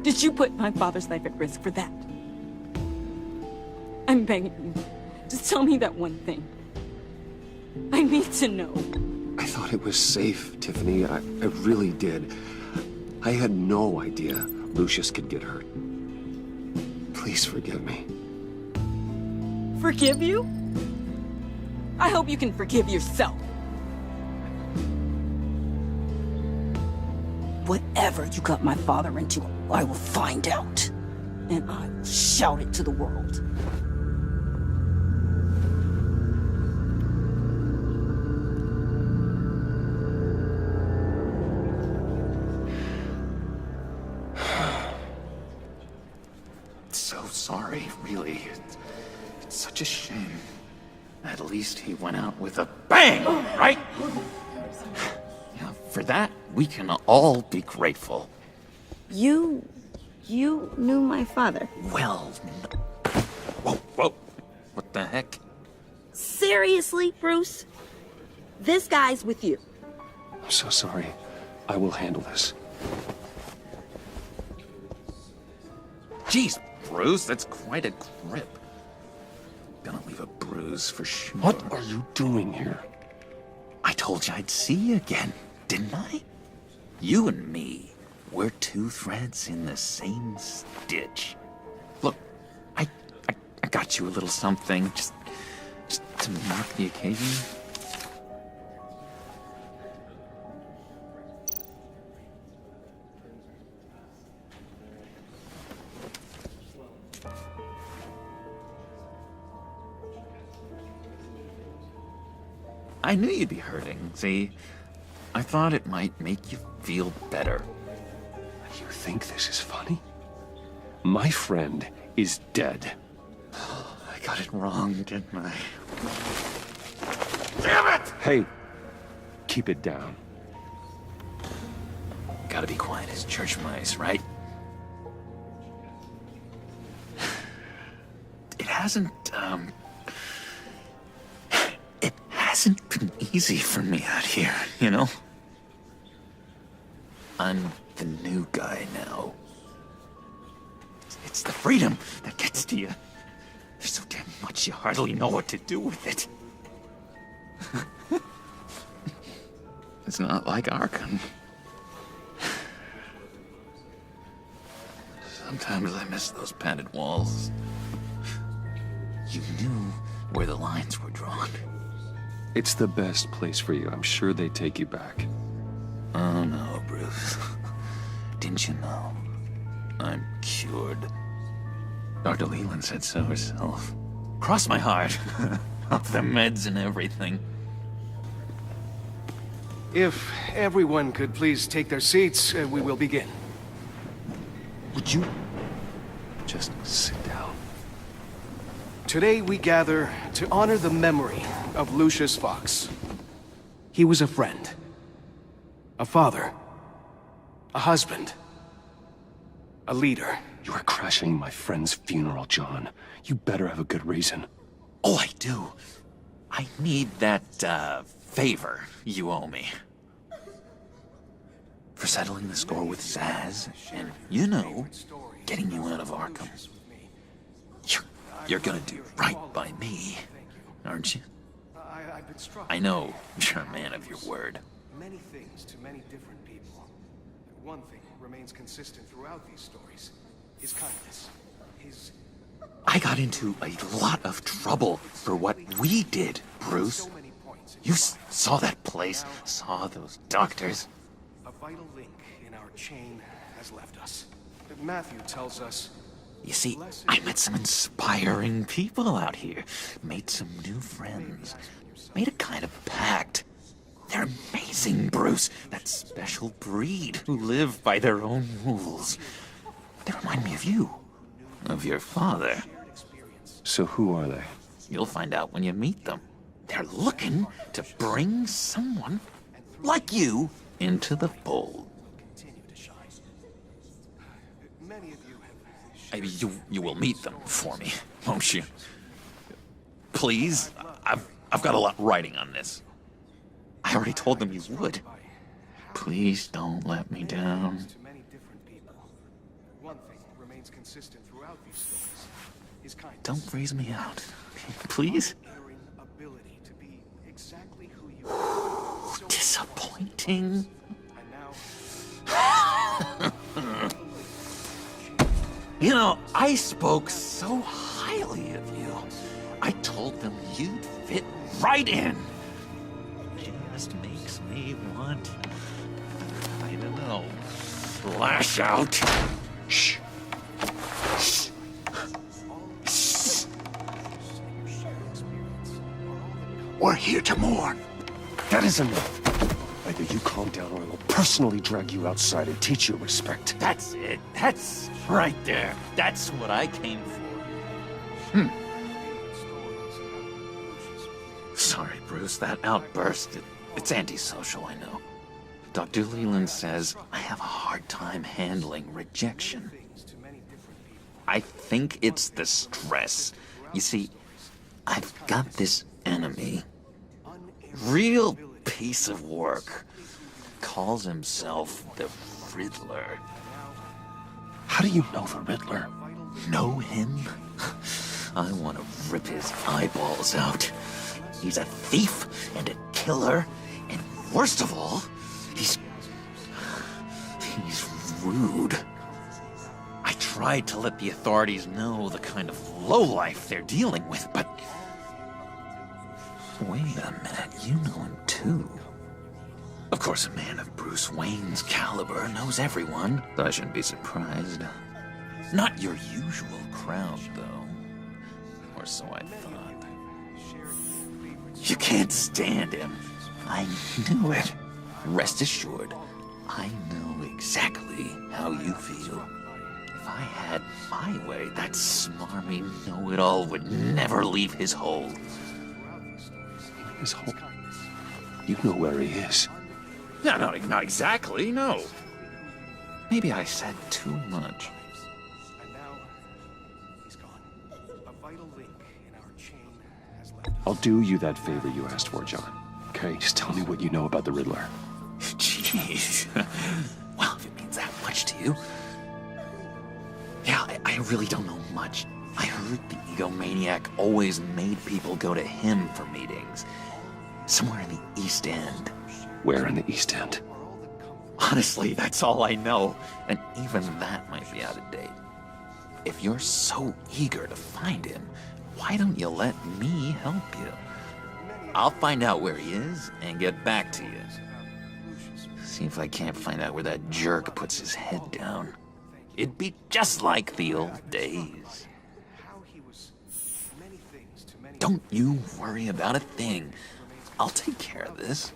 Did you put my father's life at risk for that? I'm begging you. Just tell me that one thing. I need to know. I thought it was safe, Tiffany. I really did. I had no idea Lucius could get hurt. Please forgive me. Forgive you? I hope you can forgive yourself. Whatever you got my father into, I will find out. And I will shout it to the world. So sorry, really. It's such a shame. At least he went out with a bang, right? Yeah, for that, we can all be grateful. You knew my father. Well, whoa. What the heck? Seriously, Bruce? This guy's with you. I'm so sorry. I will handle this. Jeez, Bruce, that's quite a grip. Gonna leave a bruise for sure. What are you doing here? I told you I'd see you again, didn't I? You and me, we're two threads in the same stitch. Look, I got you a little something, just to mark the occasion. I knew you'd be hurting, see? I thought it might make you feel better. You think this is funny? My friend is dead. I got it wrong, didn't I? Damn it! Hey, keep it down. Gotta be quiet as church mice, right? It hasn't been easy for me out here, you know? I'm the new guy now. It's the freedom that gets to you. There's so damn much you hardly know what to do with it. It's not like Arkham. Sometimes I miss those padded walls. You knew where the lines were drawn. It's the best place for you. I'm sure they take you back. Oh no, Bruce. Didn't you know? I'm cured. Dr. Leland said so herself. Cross my heart. Off the meds and everything. If everyone could please take their seats, we will begin. Would you just sit down? Today we gather to honor the memory of Lucius Fox. He was a friend, a father, a husband, a leader. You are crashing my friend's funeral, John. You better have a good reason. Oh, I do. I need that, favor you owe me. For settling the score with Zaz, and, you know, getting you out of Arkham. You're gonna do right by me, aren't you? I know you're a man of your word. Many things to many different people. One thing remains consistent throughout these stories. His kindness. His... I got into a lot of trouble for what we did, Bruce. You saw that place, saw those doctors. A vital link in our chain has left us. Matthew tells us... You see, I met some inspiring people out here. Made some new friends. Made a kind of pact. They're amazing, Bruce. That special breed who live by their own rules. They remind me of you. Of your father. So who are they? You'll find out when you meet them. They're looking to bring someone like you into the fold. Maybe you will meet them for me, won't you? Please? I've got a lot writing on this. I already told them you would. Please don't let me down. Don't freeze me out, please? Disappointing. You know, I spoke so highly of you. I told them you'd fit right in. Just makes me want, I don't know, lash out. Shh. Shh. Shh. We're here to mourn. That is enough. Either you calm down or I will personally drag you outside and teach you respect. That's it. That's right there. That's what I came for. Sorry, Bruce, that outburst, it's antisocial, I know. Dr. Leland says I have a hard time handling rejection. I think it's the stress. You see, I've got this enemy. Real piece of work. Calls himself the Riddler. How do you know the Riddler? Know him? I want to rip his eyeballs out. He's a thief and a killer, and worst of all, he's rude. I tried to let the authorities know the kind of lowlife they're dealing with, but... Wait a minute, you know him too. Of course, a man of Bruce Wayne's caliber knows everyone, so I shouldn't be surprised. Not your usual crowd, though. Or so I thought. You can't stand him. I knew it. Rest assured, I know exactly how you feel. If I had my way, that smarmy know-it-all would never leave his hole. His hole? You know where he is. No, not exactly, no. Maybe I said too much. I'll do you that favor you asked for, John. Okay, just tell me what you know about the Riddler. Jeez. Well, if it means that much to you. Yeah, I really don't know much. I heard the egomaniac always made people go to him for meetings. Somewhere in the East End. Where in the East End? Honestly, that's all I know, and even that might be out of date. If you're so eager to find him, why don't you let me help you? I'll find out where he is and get back to you. See if I can't find out where that jerk puts his head down. It'd be just like the old days. Don't you worry about a thing. I'll take care of this.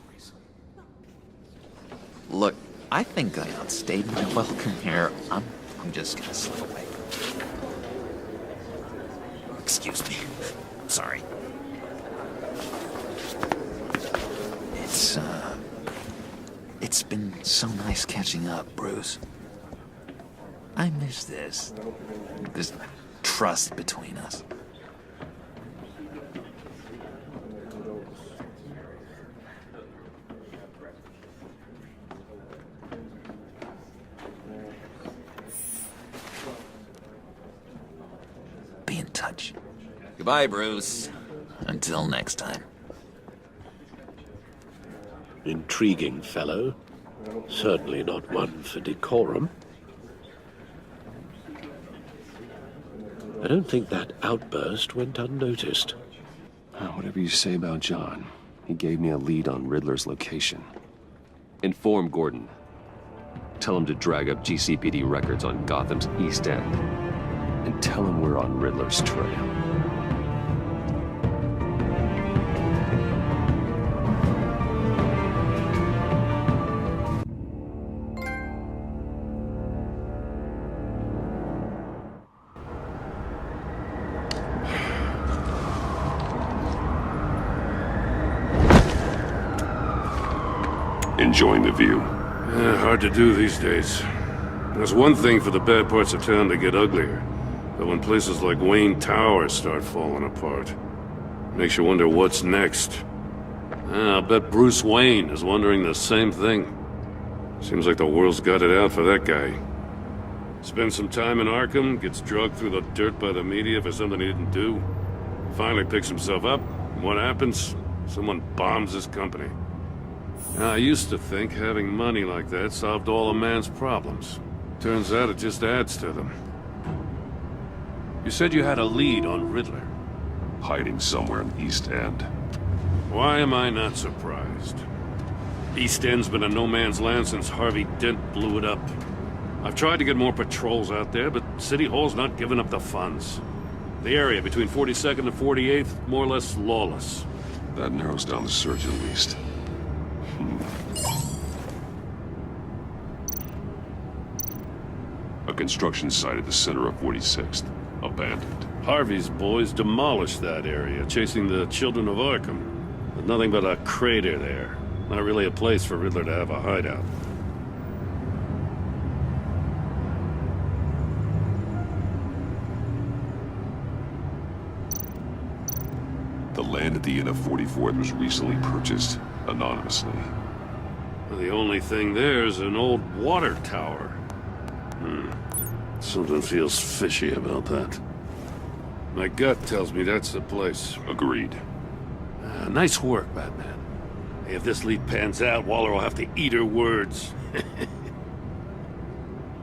Look, I think I outstayed my welcome here. I'm just gonna slip away. Excuse me. I'm sorry. It's been so nice catching up, Bruce. I miss this trust between us. Be in touch. Goodbye, Bruce. Until next time. Intriguing fellow. Certainly not one for decorum. I don't think that outburst went unnoticed. Whatever you say about John, he gave me a lead on Riddler's location. Inform Gordon. Tell him to drag up GCPD records on Gotham's East End. And tell him we're on Riddler's trail. Enjoying the view. Hard to do these days. There's one thing for the bad parts of town to get uglier, but when places like Wayne Tower start falling apart, makes you wonder what's next. I'll bet Bruce Wayne is wondering the same thing. Seems like the world's got it out for that guy. Spends some time in Arkham, gets dragged through the dirt by the media for something he didn't do. Finally picks himself up, and what happens? Someone bombs his company. Now, I used to think having money like that solved all a man's problems. Turns out it just adds to them. You said you had a lead on Riddler. Hiding somewhere in the East End. Why am I not surprised? East End's been a no-man's land since Harvey Dent blew it up. I've tried to get more patrols out there, but City Hall's not giving up the funds. The area between 42nd and 48th, more or less lawless. That narrows down the search at least. A construction site at the center of 46th. Abandoned. Harvey's boys demolished that area, chasing the children of Arkham. But nothing but a crater there. Not really a place for Riddler to have a hideout. The land at the end of 44th was recently purchased, anonymously. Well, the only thing there is an old water tower. Something feels fishy about that. My gut tells me that's the place. Agreed. Nice work, Batman. If this lead pans out, Waller will have to eat her words.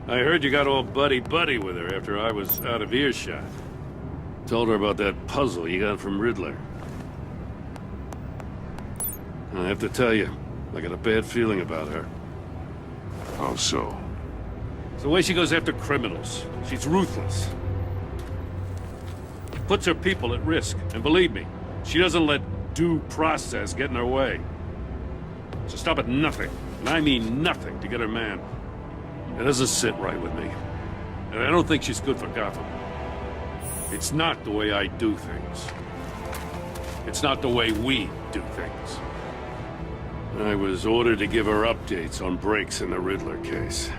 I heard you got all buddy-buddy with her after I was out of earshot. Told her about that puzzle you got from Riddler. I have to tell you, I got a bad feeling about her. How so? It's the way she goes after criminals. She's ruthless. Puts her people at risk. And believe me, she doesn't let due process get in her way. So stop at nothing, and I mean nothing, to get her man. It doesn't sit right with me. And I don't think she's good for Gotham. It's not the way I do things. It's not the way we do things. I was ordered to give her updates on breaks in the Riddler case.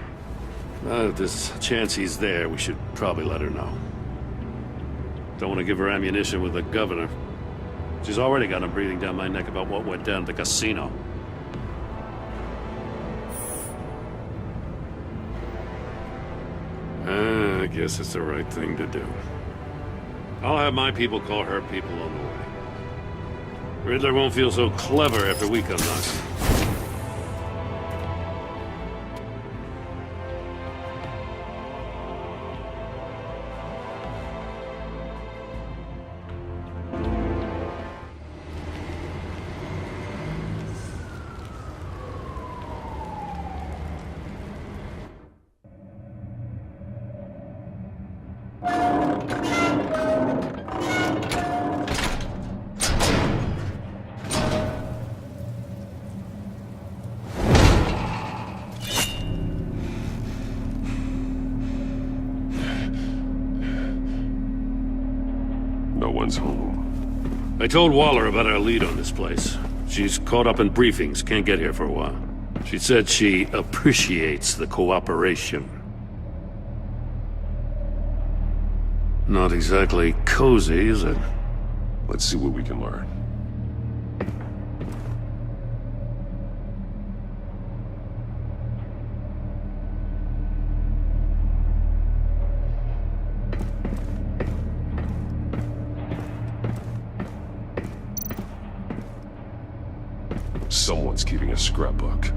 If there's a chance he's there, we should probably let her know. Don't want to give her ammunition with the governor. She's already got him breathing down my neck about what went down at the casino. I guess it's the right thing to do. I'll have my people call her people on the way. Riddler won't feel so clever after we come knocking. No one's home. I told Waller about our lead on this place. She's caught up in briefings, can't get here for a while. She said she appreciates the cooperation. Not exactly cozy, is it? Let's see what we can learn. Someone's keeping a scrapbook.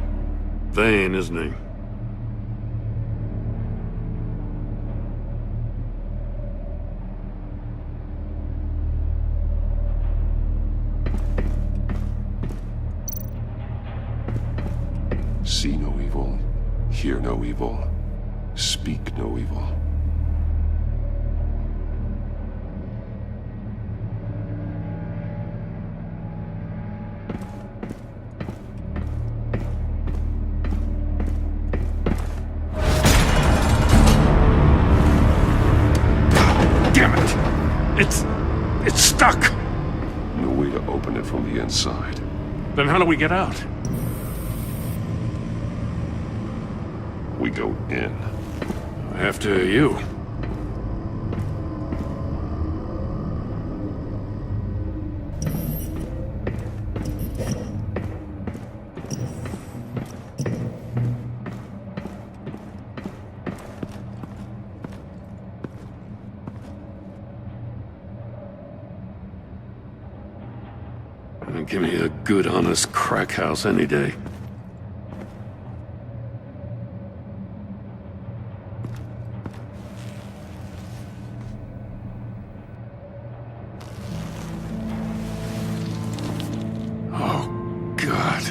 Vain, isn't he? See no evil, hear no evil, speak no evil. It's stuck! No way to open it from the inside. Then how do we get out? We go in. After you. Give me a good, honest crack house any day. Oh, God.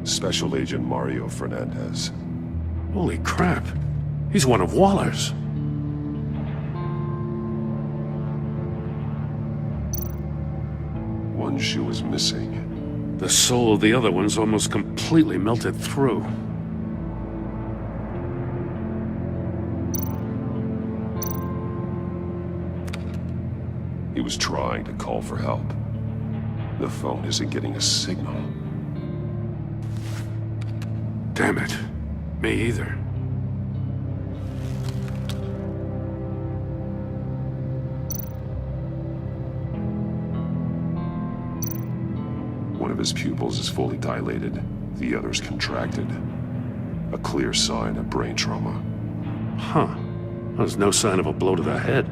Special Agent Mario Fernandez. Holy crap. He's one of Waller's. One shoe is missing. The sole of the other one's almost completely melted through. He was trying to call for help. The phone isn't getting a signal. Damn it. Me either. One of his pupils is fully dilated, the other's contracted. A clear sign of brain trauma. Huh. There's no sign of a blow to the head.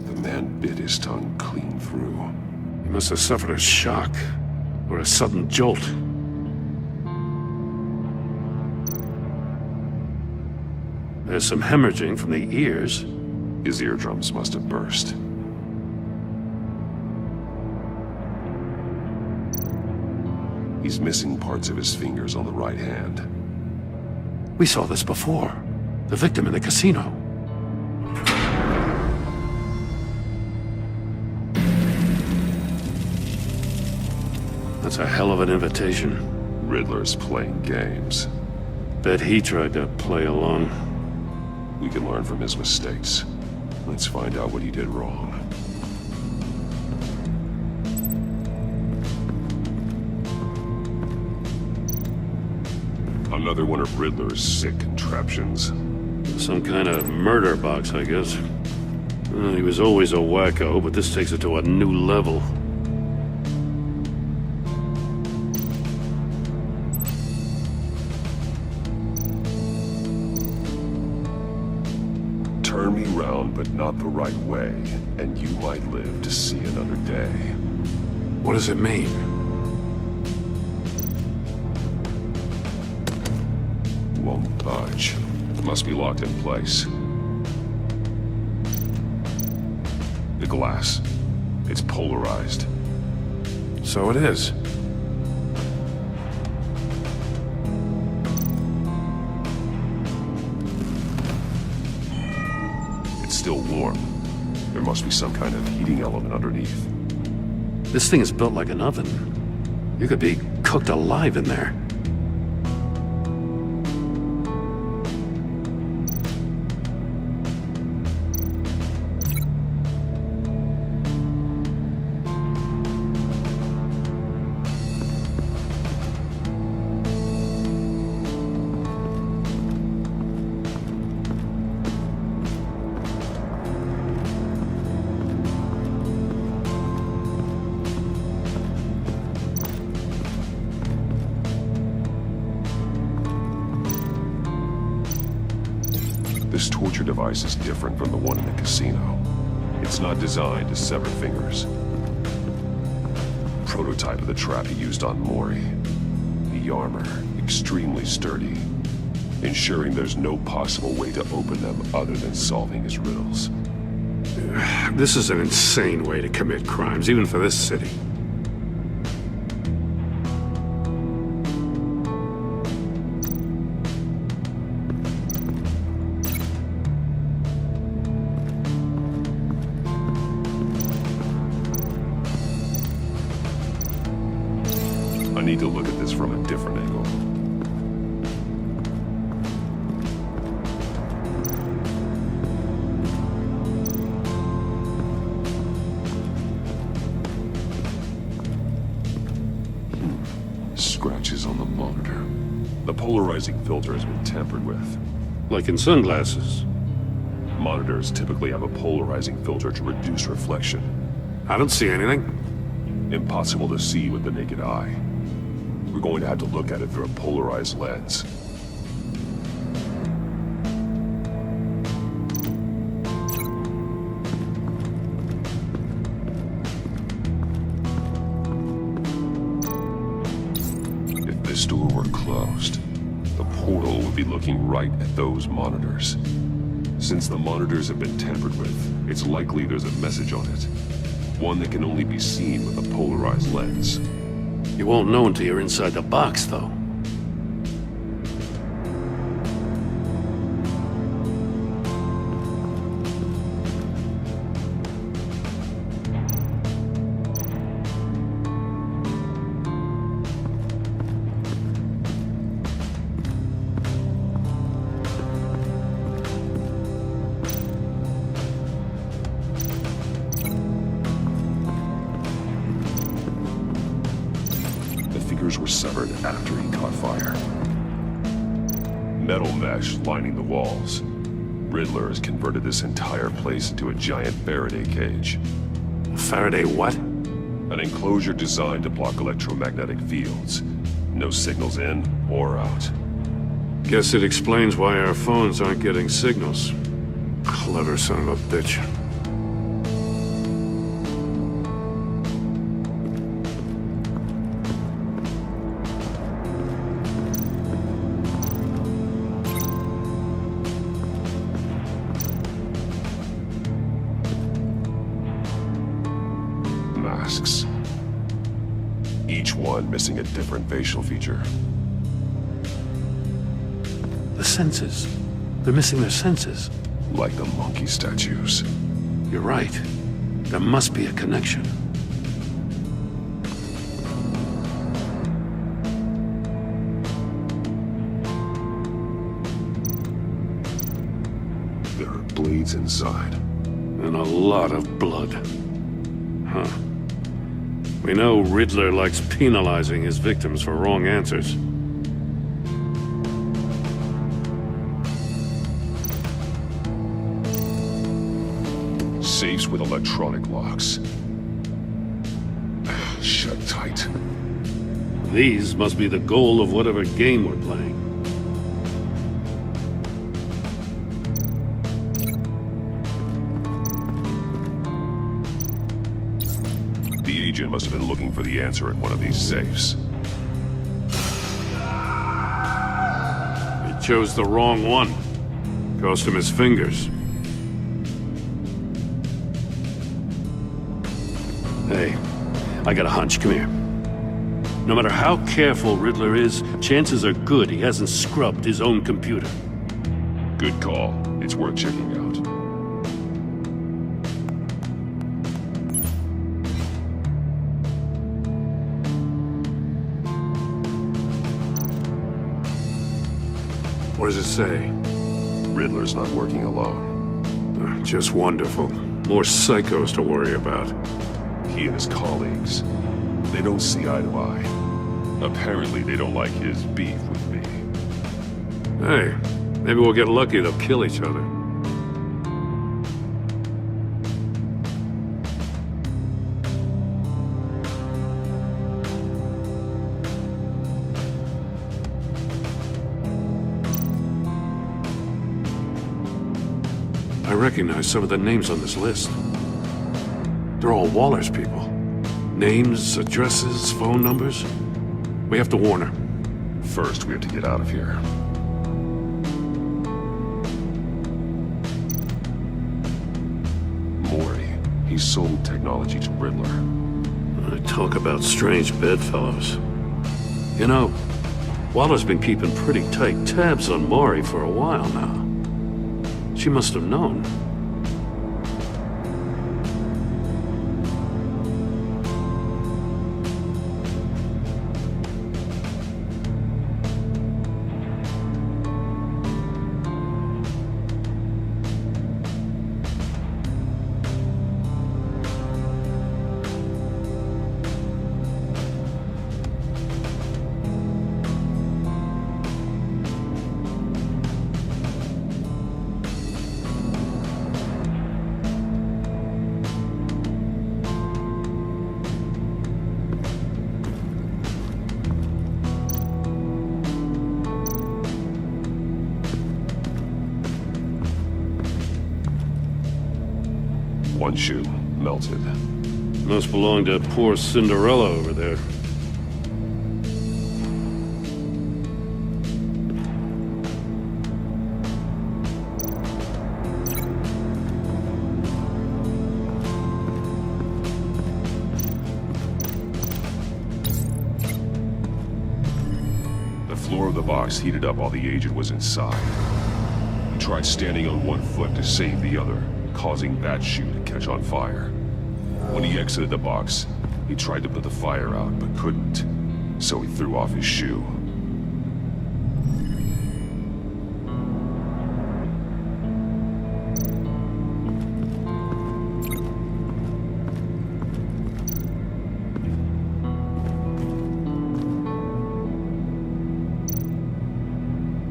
The man bit his tongue clean through. He must have suffered a shock, or a sudden jolt. There's some hemorrhaging from the ears. His eardrums must have burst. He's missing parts of his fingers on the right hand. We saw this before. The victim in the casino. That's a hell of an invitation. Riddler's playing games. Bet he tried to play along. We can learn from his mistakes. Let's find out what he did wrong. Another one of Riddler's sick contraptions. Some kind of murder box, I guess. Well, he was always a wacko, but this takes it to a new level. Turn me round, but not the right way, and you might live to see another day. What does it mean? Won't budge. Must be locked in place. The glass. It's polarized. So it is. It's still warm. There must be some kind of heating element underneath. This thing is built like an oven. You could be cooked alive in there. This torture device is different from the one in the casino. It's not designed to sever fingers. Prototype of the trap he used on Mori. The armor, extremely sturdy, ensuring there's no possible way to open them other than solving his riddles. This is an insane way to commit crimes, even for this city. I need to look at this from a different angle. Scratches on the monitor. The polarizing filter has been tampered with. Like in sunglasses. Monitors typically have a polarizing filter to reduce reflection. I don't see anything. Impossible to see with the naked eye. We're going to have to look at it through a polarized lens. If this door were closed, the portal would be looking right at those monitors. Since the monitors have been tampered with, it's likely there's a message on it. One that can only be seen with a polarized lens. You won't know until you're inside the box, though. Were severed after he caught fire. Metal mesh lining the walls. Riddler has converted this entire place into a giant Faraday cage. Faraday what? An enclosure designed to block electromagnetic fields. No signals in or out. Guess it explains why our phones aren't getting signals. Clever son of a bitch. Masks. Each one missing a different facial feature. The senses. They're missing their senses. Like the monkey statues. You're right. There must be a connection. There are blades inside. And a lot of blood. Huh. We know Riddler likes penalizing his victims for wrong answers. Safes with electronic locks. Shut tight. These must be the goal of whatever game we're playing. The agent must have been looking for the answer in one of these safes. He chose the wrong one. Cost him his fingers. Hey, I got a hunch. Come here. No matter how careful Riddler is, chances are good he hasn't scrubbed his own computer. Good call. It's worth checking out. What does it say? Riddler's not working alone. Just wonderful. More psychos to worry about. He and his colleagues, they don't see eye to eye. Apparently they don't like his beef with me. Hey, maybe we'll get lucky they'll kill each other. I recognize some of the names on this list. They're all Waller's people. Names, addresses, phone numbers. We have to warn her. First, we have to get out of here. Mori, he sold technology to Riddler. I talk about strange bedfellows. You know, Waller's been keeping pretty tight tabs on Mori for a while now. She must have known. One shoe, melted. Must belong to poor Cinderella over there. The floor of the box heated up while the agent was inside. He tried standing on one foot to save the other, causing that shoe to catch on fire. When he exited the box, he tried to put the fire out, but couldn't, so he threw off his shoe.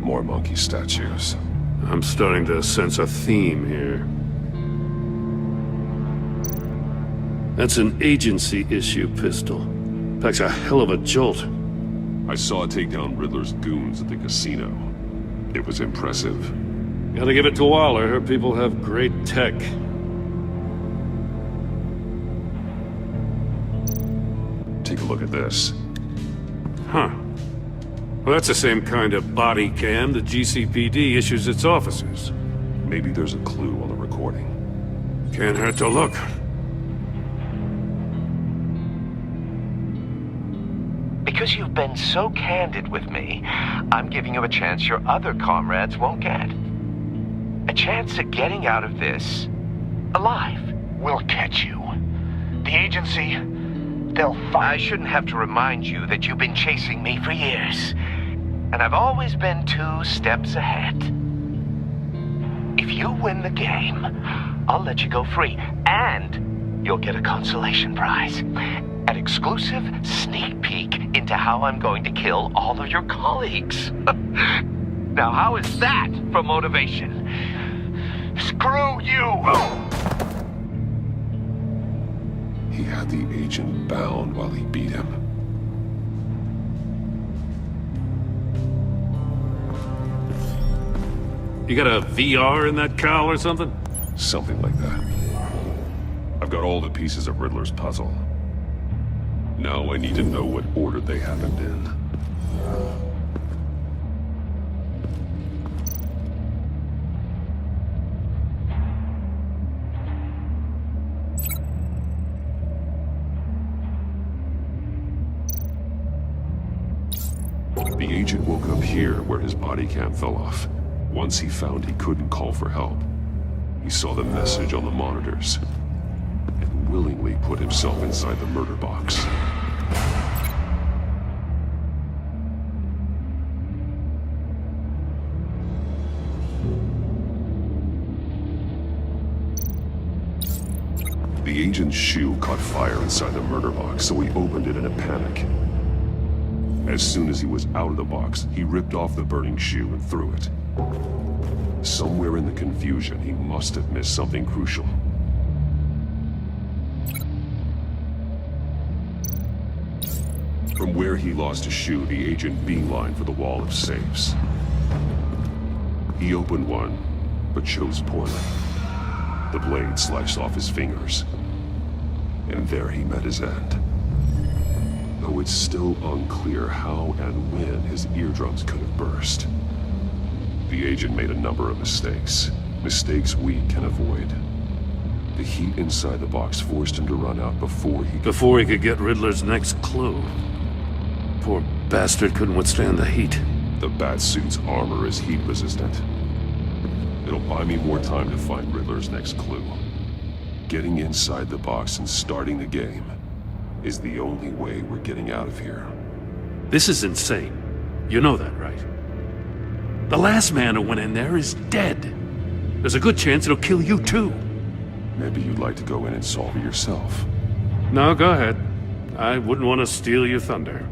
More monkey statues. I'm starting to sense a theme here. That's an agency-issue pistol. Packs a hell of a jolt. I saw it take down Riddler's goons at the casino. It was impressive. Gotta give it to Waller. Her people have great tech. Take a look at this. Huh. Well, that's the same kind of body cam the GCPD issues its officers. Maybe there's a clue on the recording. Can't hurt to look. Because you've been so candid with me, I'm giving you a chance your other comrades won't get. A chance at getting out of this alive. We'll catch you. The agency, they'll find... I shouldn't have to remind you that you've been chasing me for years. And I've always been 2 steps ahead. If you win the game, I'll let you go free. And you'll get a consolation prize. An exclusive sneak peek into how I'm going to kill all of your colleagues. Now, how is that for motivation? Screw you! He had the agent bound while he beat him. You got a VR in that cowl or something? Something like that. I've got all the pieces of Riddler's puzzle. Now I need to know what order they happened in. The agent woke up here where his body cam fell off. Once he found he couldn't call for help, he saw the message on the monitors and willingly put himself inside the murder box. The agent's shoe caught fire inside the murder box, so he opened it in a panic. As soon as he was out of the box, he ripped off the burning shoe and threw it. Somewhere in the confusion, he must have missed something crucial. From where he lost his shoe, the agent beelined for the wall of safes. He opened one, but chose poorly. The blade sliced off his fingers, and there he met his end. Though it's still unclear how and when his eardrums could have burst. The agent made a number of mistakes. Mistakes we can avoid. The heat inside the box forced him to run out before he could get Riddler's next clue. Poor bastard couldn't withstand the heat. The Batsuit's armor is heat resistant. It'll buy me more time to find Riddler's next clue. Getting inside the box and starting the game is the only way we're getting out of here. This is insane. You know that, right? The last man who went in there is dead. There's a good chance it'll kill you too. Maybe you'd like to go in and solve it yourself. No, go ahead. I wouldn't want to steal your thunder.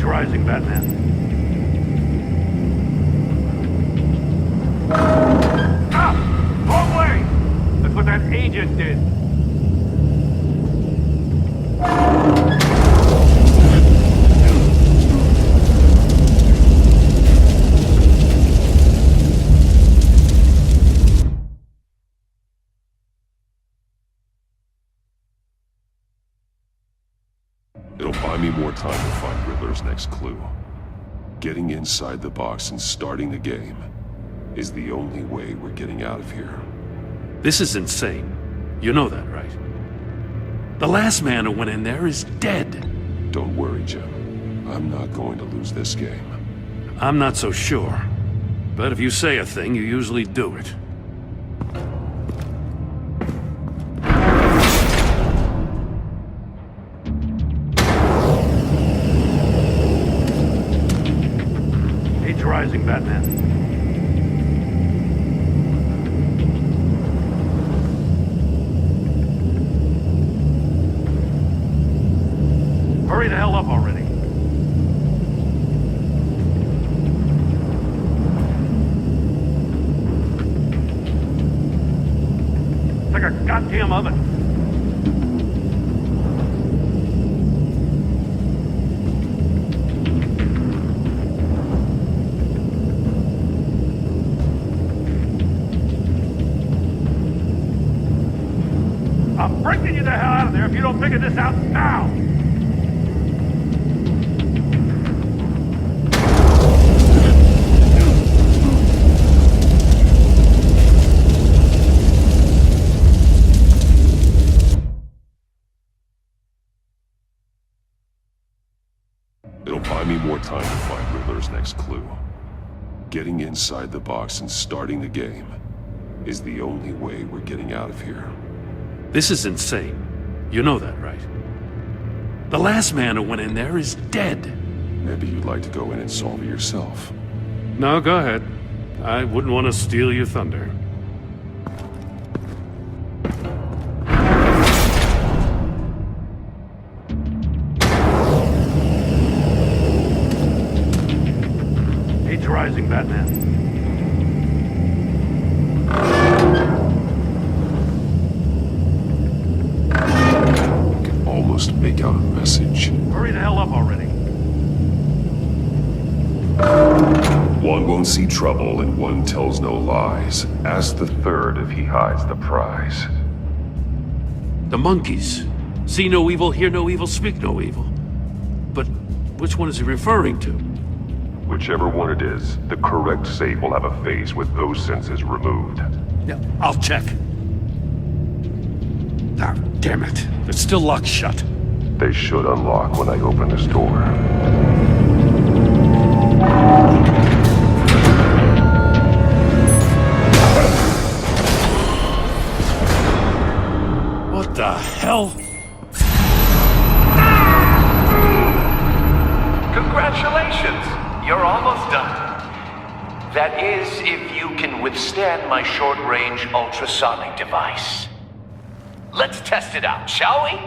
Rising, Batman. Ah! Wrong way! That's what that agent did. It'll buy me more time to find Riddler's next clue. Getting inside the box and starting the game is the only way we're getting out of here. This is insane. You know that, right? The last man who went in there is dead. Don't worry, Jim. I'm not going to lose this game. I'm not so sure. But if you say a thing, you usually do it. Rising, Batman. Hurry the hell up already. It's like a goddamn oven. I'm breaking you the hell out of there if you don't figure this out now! It'll buy me more time to find Riddler's next clue. Getting inside the box and starting the game is the only way we're getting out of here. This is insane. You know that, right? The last man who went in there is dead. Maybe you'd like to go in and solve it yourself. No, go ahead. I wouldn't want to steal your thunder. Heat's rising, Batman. Almost make out a message. Hurry the hell up already. One won't see trouble and one tells no lies. Ask the third if he hides the prize. The monkeys. See no evil, hear no evil, speak no evil. But which one is he referring to? Whichever one it is, the correct safe will have a phase with those senses removed. Yeah, I'll check. Ah, damn it. It's still locked shut. They should unlock when I open this door. What the hell? Congratulations! You're almost done. That is, if you can withstand my short-range ultrasonic device. Let's test it out, shall we?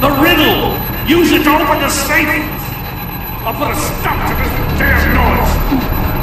The riddle! Use it to open the safe! I'll put a stop to this damn noise!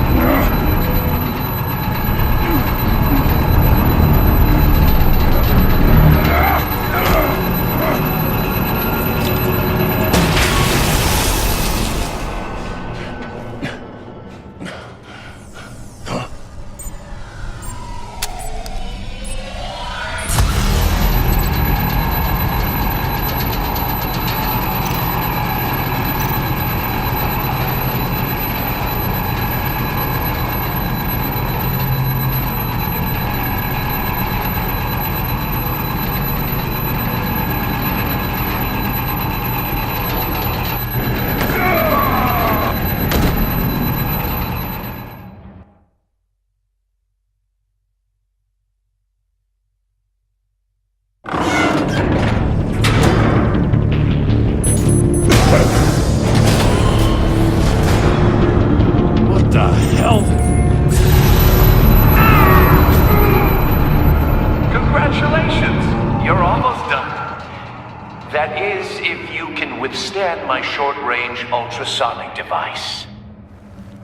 Ultrasonic device.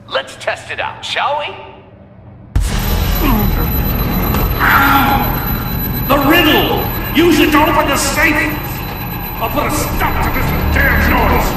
Let's test it out, shall we? The riddle! Use it to open the safe! I'll put a stop to this damn noise!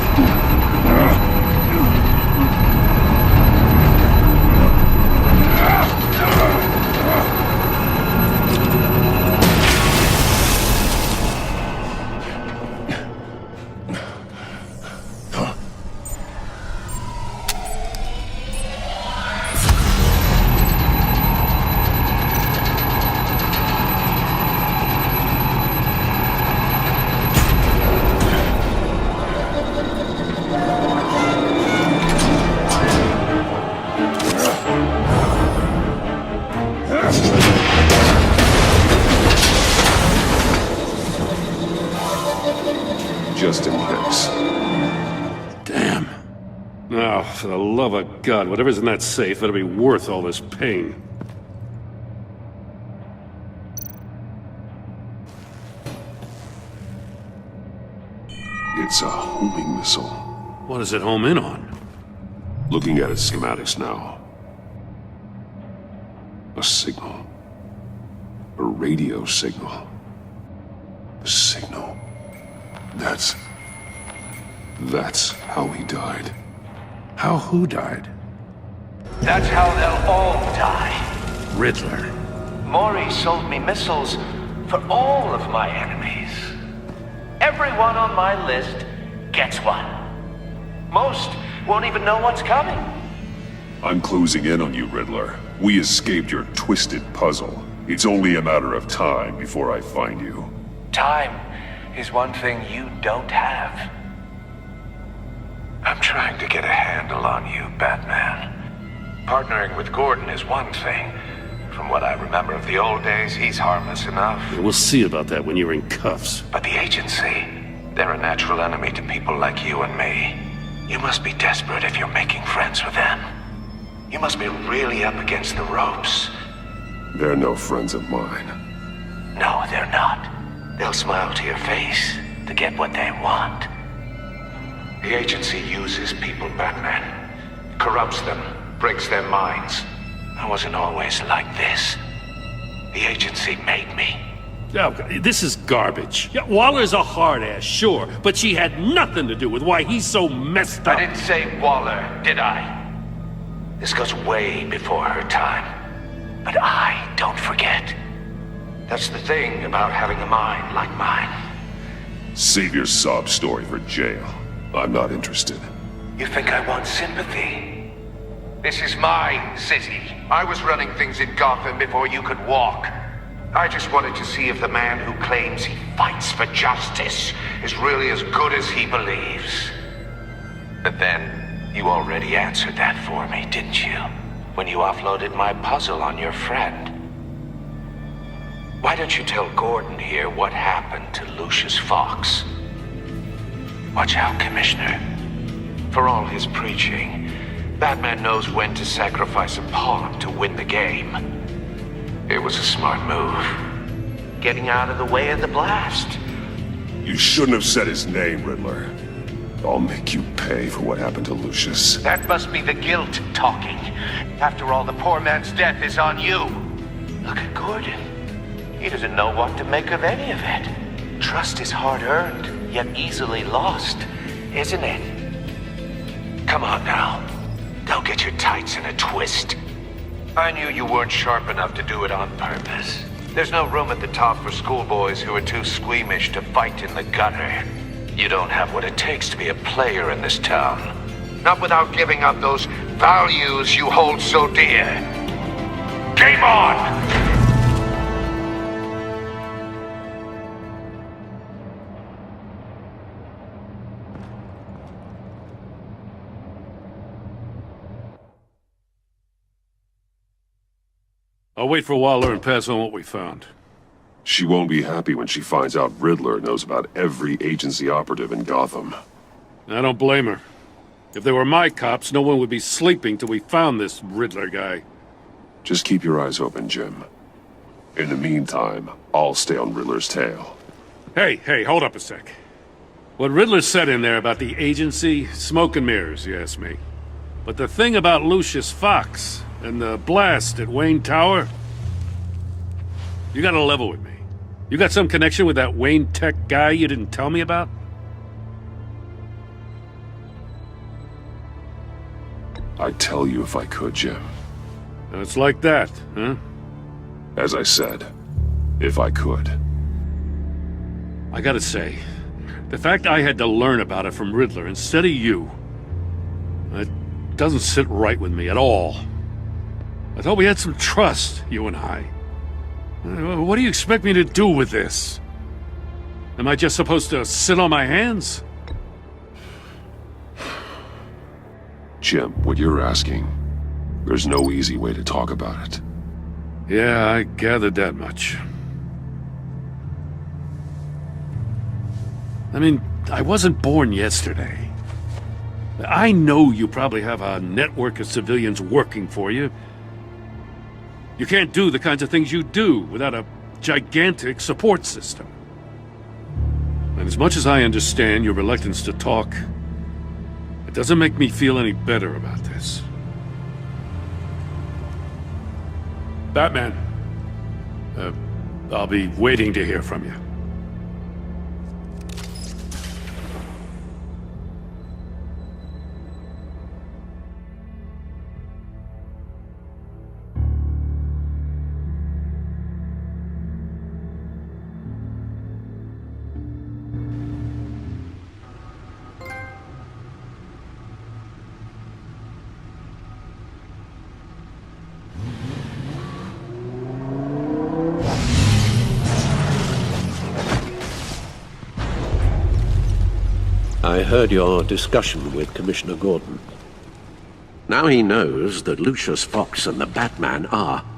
Just in case. Damn. Oh, for the love of God, whatever's in that safe better be worth all this pain. It's a homing missile. What does it home in on? Looking at its schematics now. A signal. A radio signal. A signal. That's how he died. How who died? That's how they'll all die. Riddler. Maury sold me missiles for all of my enemies. Everyone on my list gets one. Most won't even know what's coming. I'm closing in on you, Riddler. We escaped your twisted puzzle. It's only a matter of time before I find you. Time is one thing you don't have. I'm trying to get a handle on you, Batman. Partnering with Gordon is one thing. From what I remember of the old days, he's harmless enough. Yeah, we'll see about that when you're in cuffs. But the agency, they're a natural enemy to people like you and me. You must be desperate if you're making friends with them. You must be really up against the ropes. They're no friends of mine. No, they're not. They'll smile to your face to get what they want. The agency uses people, Batman. Corrupts them, breaks their minds. I wasn't always like this. The agency made me. Oh, this is garbage. Yeah, Waller's a hard ass, sure, but she had nothing to do with why he's so messed up. I didn't say Waller, did I? This goes way before her time. But I don't forget. That's the thing about having a mind like mine. Save your sob story for jail. I'm not interested. You think I want sympathy? This is my city. I was running things in Gotham before you could walk. I just wanted to see if the man who claims he fights for justice is really as good as he believes. But then, you already answered that for me, didn't you? When you offloaded my puzzle on your friend. Why don't you tell Gordon here what happened to Lucius Fox? Watch out, Commissioner. For all his preaching, Batman knows when to sacrifice a pawn to win the game. It was a smart move. Getting out of the way of the blast. You shouldn't have said his name, Riddler. I'll make you pay for what happened to Lucius. That must be the guilt talking. After all, the poor man's death is on you. Look at Gordon. He doesn't know what to make of any of it. Trust is hard-earned, yet easily lost, isn't it? Come on now. Don't get your tights in a twist. I knew you weren't sharp enough to do it on purpose. There's no room at the top for schoolboys who are too squeamish to fight in the gutter. You don't have what it takes to be a player in this town. Not without giving up those values you hold so dear. Game on! I'll wait for Waller and pass on what we found. She won't be happy when she finds out Riddler knows about every agency operative in Gotham. I don't blame her. If they were my cops, no one would be sleeping till we found this Riddler guy. Just keep your eyes open, Jim. In the meantime, I'll stay on Riddler's tail. Hey, hold up a sec. What Riddler said in there about the agency, smoke and mirrors, you ask me. But the thing about Lucius Fox and the blast at Wayne Tower, you gotta level with me. You got some connection with that Wayne Tech guy you didn't tell me about? I'd tell you if I could, Jim. It's like that, huh? As I said, if I could. I gotta say, the fact I had to learn about it from Riddler instead of you, it doesn't sit right with me at all. I thought we had some trust, you and I. What do you expect me to do with this? Am I just supposed to sit on my hands? Jim, what you're asking, there's no easy way to talk about it. Yeah, I gathered that much. I mean, I wasn't born yesterday. I know you probably have a network of civilians working for you. You can't do the kinds of things you do without a gigantic support system. And as much as I understand your reluctance to talk, it doesn't make me feel any better about this. Batman, I'll be waiting to hear from you. I heard your discussion with Commissioner Gordon. Now he knows that Lucius Fox and the Batman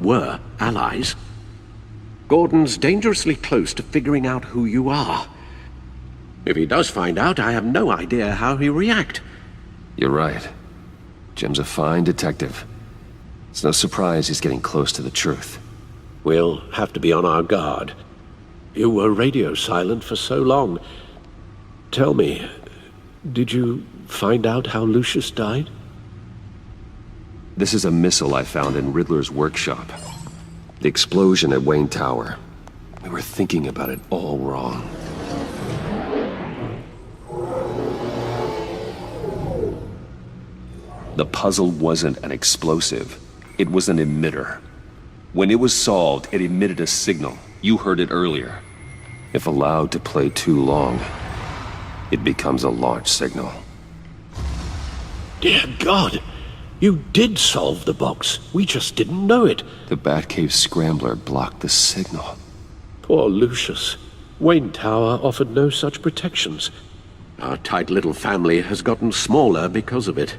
were allies. Gordon's dangerously close to figuring out who you are. If he does find out, I have no idea how he'll react. You're right. Jim's a fine detective. It's no surprise he's getting close to the truth. We'll have to be on our guard. You were radio silent for so long. Tell me, did you find out how Lucius died? This is a missile I found in Riddler's workshop. The explosion at Wayne Tower. We were thinking about it all wrong. The puzzle wasn't an explosive. It was an emitter. When it was solved, it emitted a signal. You heard it earlier. If allowed to play too long, it becomes a launch signal. Dear God! You did solve the box. We just didn't know it. The Batcave scrambler blocked the signal. Poor Lucius. Wayne Tower offered no such protections. Our tight little family has gotten smaller because of it.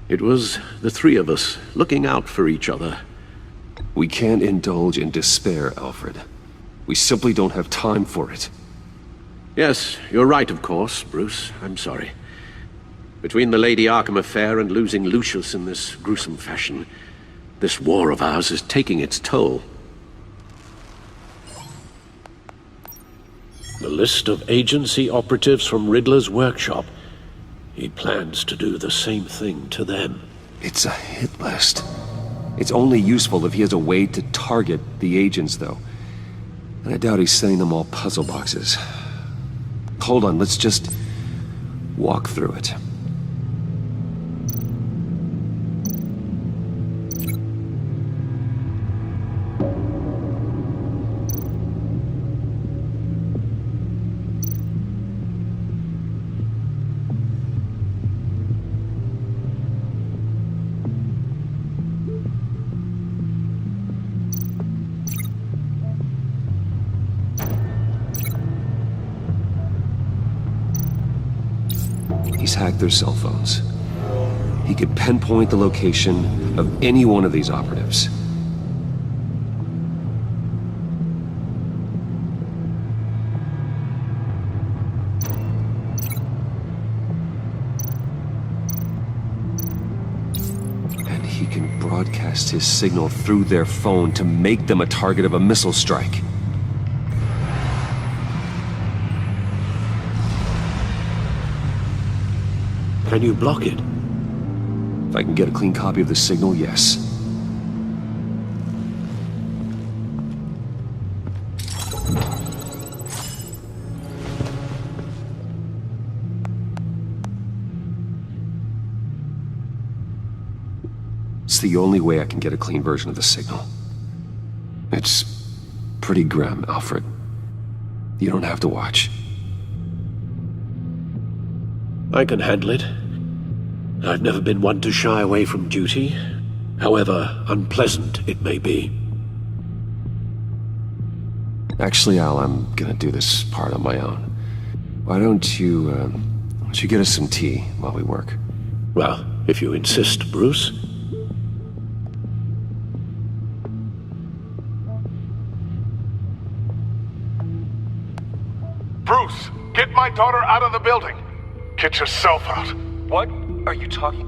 It was the three of us looking out for each other. We can't indulge in despair, Alfred. We simply don't have time for it. Yes, you're right, of course, Bruce. I'm sorry. Between the Lady Arkham affair and losing Lucius in this gruesome fashion, this war of ours is taking its toll. The list of agency operatives from Riddler's workshop. He plans to do the same thing to them. It's a hit list. It's only useful if he has a way to target the agents, though. And I doubt he's sending them all puzzle boxes. Hold on, let's just walk through it. He's hacked their cell phones. He could pinpoint the location of any one of these operatives. And he can broadcast his signal through their phone to make them a target of a missile strike. Can you block it? If I can get a clean copy of the signal, yes. It's the only way I can get a clean version of the signal. It's pretty grim, Alfred. You don't have to watch. I can handle it. I've never been one to shy away from duty, however unpleasant it may be. Actually, Al, I'm gonna do this part on my own. Why don't you get us some tea while we work? Well, if you insist, Bruce. Bruce, get my daughter out of the building. Get yourself out. What are you talking?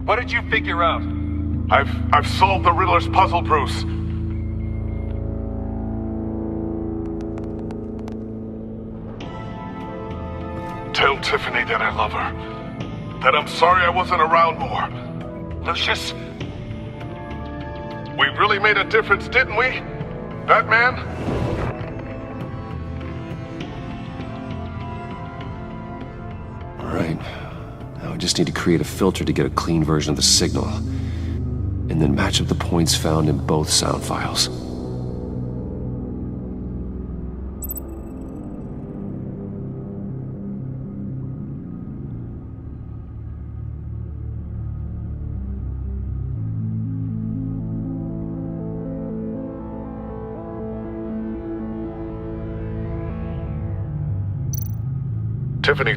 What did you figure out? I've solved the Riddler's puzzle, Bruce. Tell Tiffany that I love her. That I'm sorry I wasn't around more. Lucius? We really made a difference, didn't we? Batman? Alright. Now I just need to create a filter to get a clean version of the signal. And then match up the points found in both sound files. Tiffany.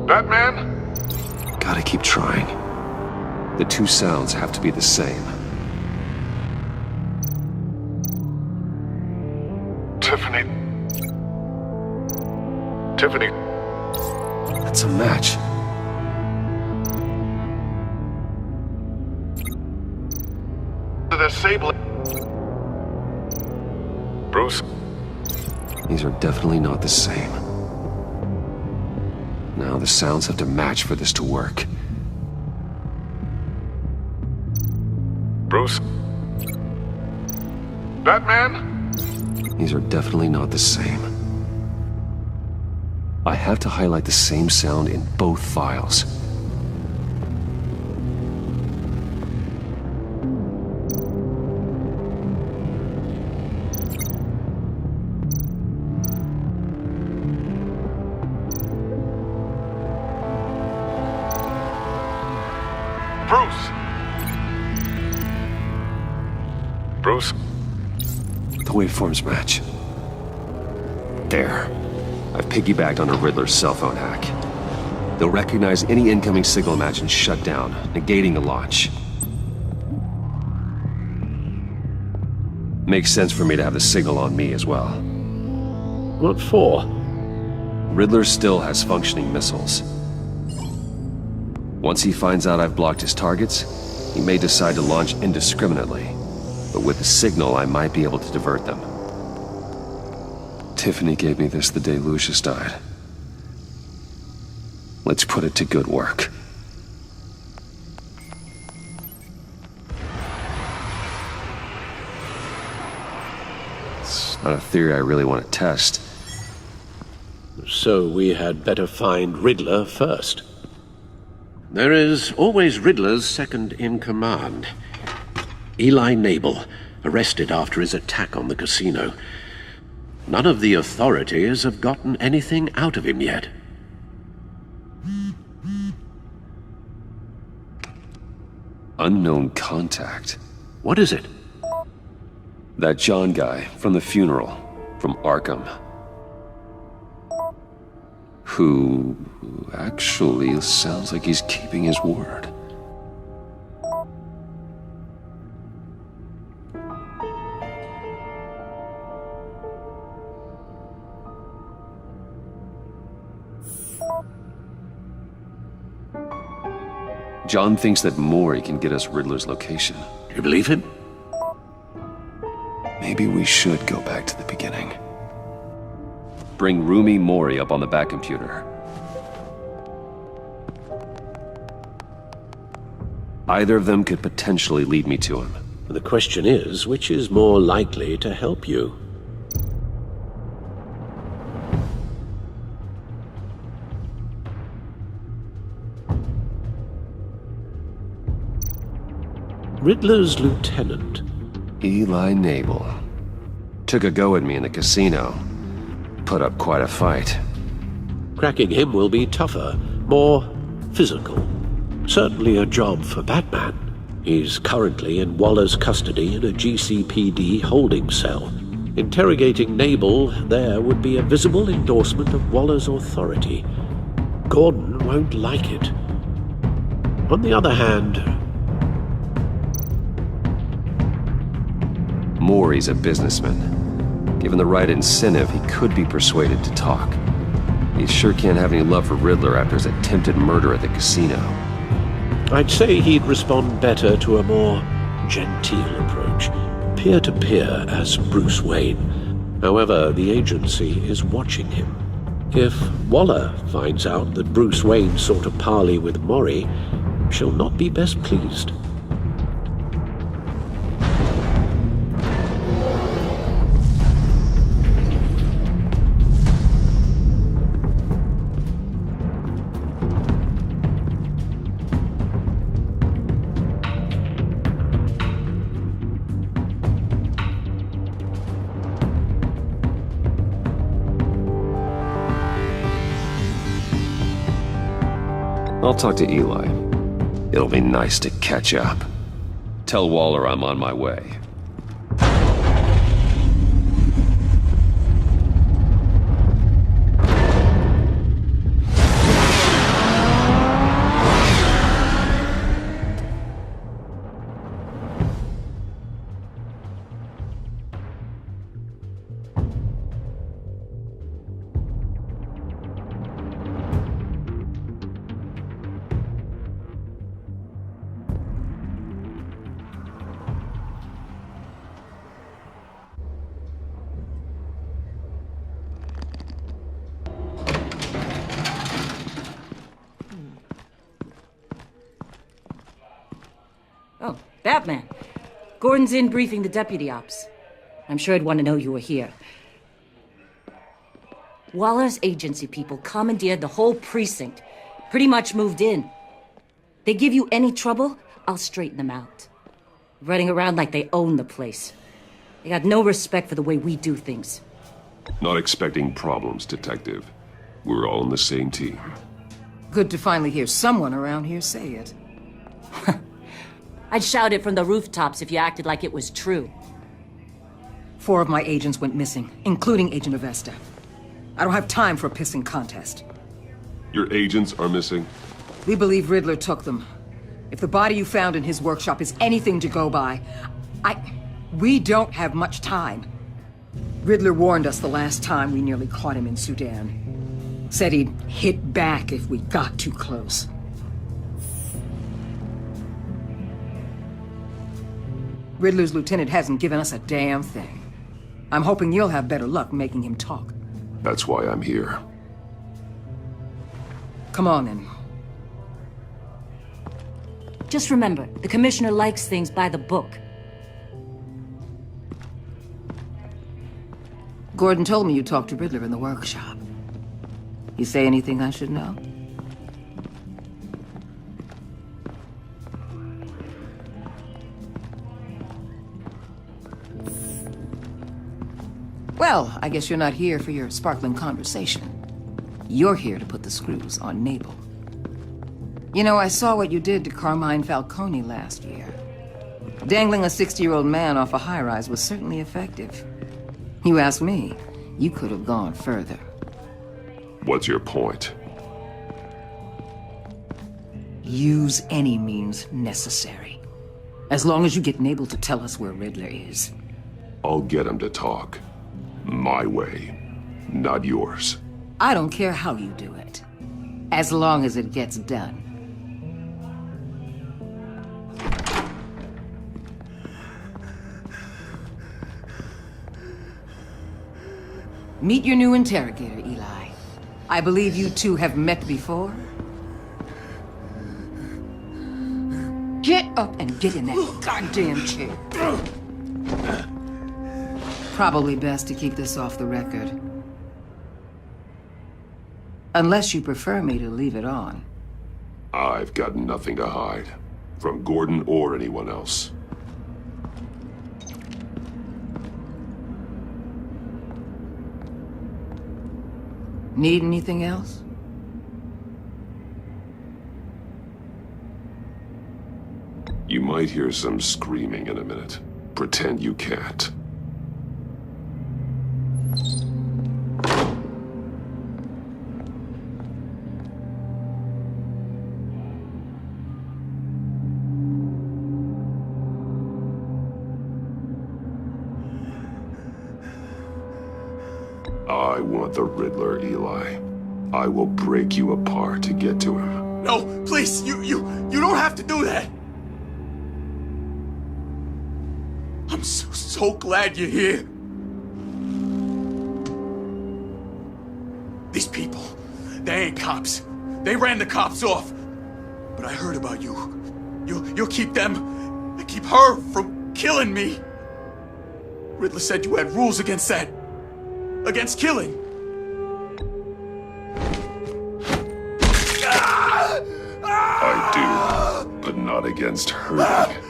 Batman? Gotta keep trying. The two sounds have to be the same. Tiffany. Tiffany. That's a match. The disabling. Bruce. These are definitely not the same. Now the sounds have to match for this to work. Bruce? Batman? These are definitely not the same. I have to highlight the same sound in both files. Bruce! Bruce? The waveforms match. There. I've piggybacked on a Riddler's cell phone hack. They'll recognize any incoming signal match and shut down, negating the launch. Makes sense for me to have the signal on me as well. What for? Riddler still has functioning missiles. Once he finds out I've blocked his targets, he may decide to launch indiscriminately. But with the signal, I might be able to divert them. Tiffany gave me this the day Lucius died. Let's put it to good work. It's not a theory I really want to test. So we had better find Riddler first. There is always Riddler's second-in-command. Eli Nabel, arrested after his attack on the casino. None of the authorities have gotten anything out of him yet. Unknown contact. What is it? That John guy from the funeral, from Arkham. Who actually sounds like he's keeping his word. John thinks that Maury can get us Riddler's location. You believe him? Maybe we should go back to the beginning. Bring Rumi Maury up on the back computer. Either of them could potentially lead me to him. The question is, which is more likely to help you? Riddler's lieutenant. Eli Nabel. Took a go at me in the casino. Put up quite a fight. Cracking him will be tougher, more physical. Certainly a job for Batman. He's currently in Waller's custody in a GCPD holding cell. Interrogating Nabel there would be a visible endorsement of Waller's authority. Gordon won't like it. On the other hand, Maury's a businessman. Given the right incentive, he could be persuaded to talk. He sure can't have any love for Riddler after his attempted murder at the casino. I'd say he'd respond better to a more genteel approach, peer-to-peer as Bruce Wayne. However, the agency is watching him. If Waller finds out that Bruce Wayne sought a parley with Maury, she'll not be best pleased. I'll talk to Eli. It'll be nice to catch up. Tell Waller I'm on my way. Oh, Batman. Gordon's in briefing the deputy ops. I'm sure he'd want to know you were here. Waller's agency people commandeered the whole precinct. Pretty much moved in. They give you any trouble, I'll straighten them out. Running around like they own the place. They got no respect for the way we do things. Not expecting problems, Detective. We're all on the same team. Good to finally hear someone around here say it. I'd shout it from the rooftops if you acted like it was true. 4 of my agents went missing, including Agent Avesta. I don't have time for a pissing contest. Your agents are missing? We believe Riddler took them. If the body you found in his workshop is anything to go by, we don't have much time. Riddler warned us the last time we nearly caught him in Sudan. Said he'd hit back if we got too close. Riddler's lieutenant hasn't given us a damn thing. I'm hoping you'll have better luck making him talk. That's why I'm here. Come on, then. Just remember, the Commissioner likes things by the book. Gordon told me you talked to Riddler in the workshop. You say anything I should know? Well, I guess you're not here for your sparkling conversation. You're here to put the screws on Nabel. You know, I saw what you did to Carmine Falcone last year. Dangling a 60-year-old man off a high-rise was certainly effective. You ask me, you could have gone further. What's your point? Use any means necessary. As long as you get Nabel to tell us where Riddler is. I'll get him to talk. My way, not yours. I don't care how you do it. As long as it gets done. Meet your new interrogator, Eli. I believe you two have met before. Get up and get in that goddamn chair. Probably best to keep this off the record. Unless you prefer me to leave it on. I've got nothing to hide. From Gordon or anyone else. Need anything else? You might hear some screaming in a minute. Pretend you can't. I want the Riddler, Eli. I will break you apart to get to him. No, please, you don't have to do that. I'm so glad you're here. These people, they ain't cops. They ran the cops off. But I heard about you. You'll keep them, keep her from killing me. Riddler said you had rules against that. Against killing. I do, but not against hurting.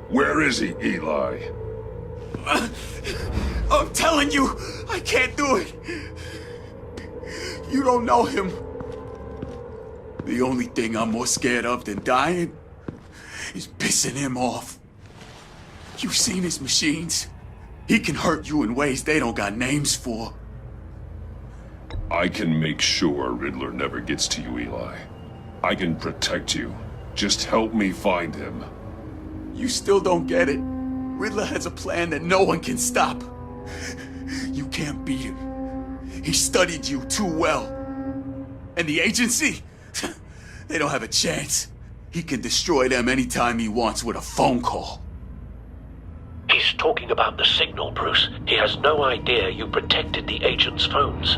Where is he, Eli? I'm telling you, I can't do it. You don't know him. The only thing I'm more scared of than dying is pissing him off. You've seen his machines. He can hurt you in ways they don't got names for. I can make sure Riddler never gets to you, Eli. I can protect you. Just help me find him. You still don't get it. Riddler has a plan that no one can stop. You can't beat him. He studied you too well. And the agency? They don't have a chance. He can destroy them anytime he wants with a phone call. He's talking about the signal, Bruce. He has no idea you protected the agent's phones.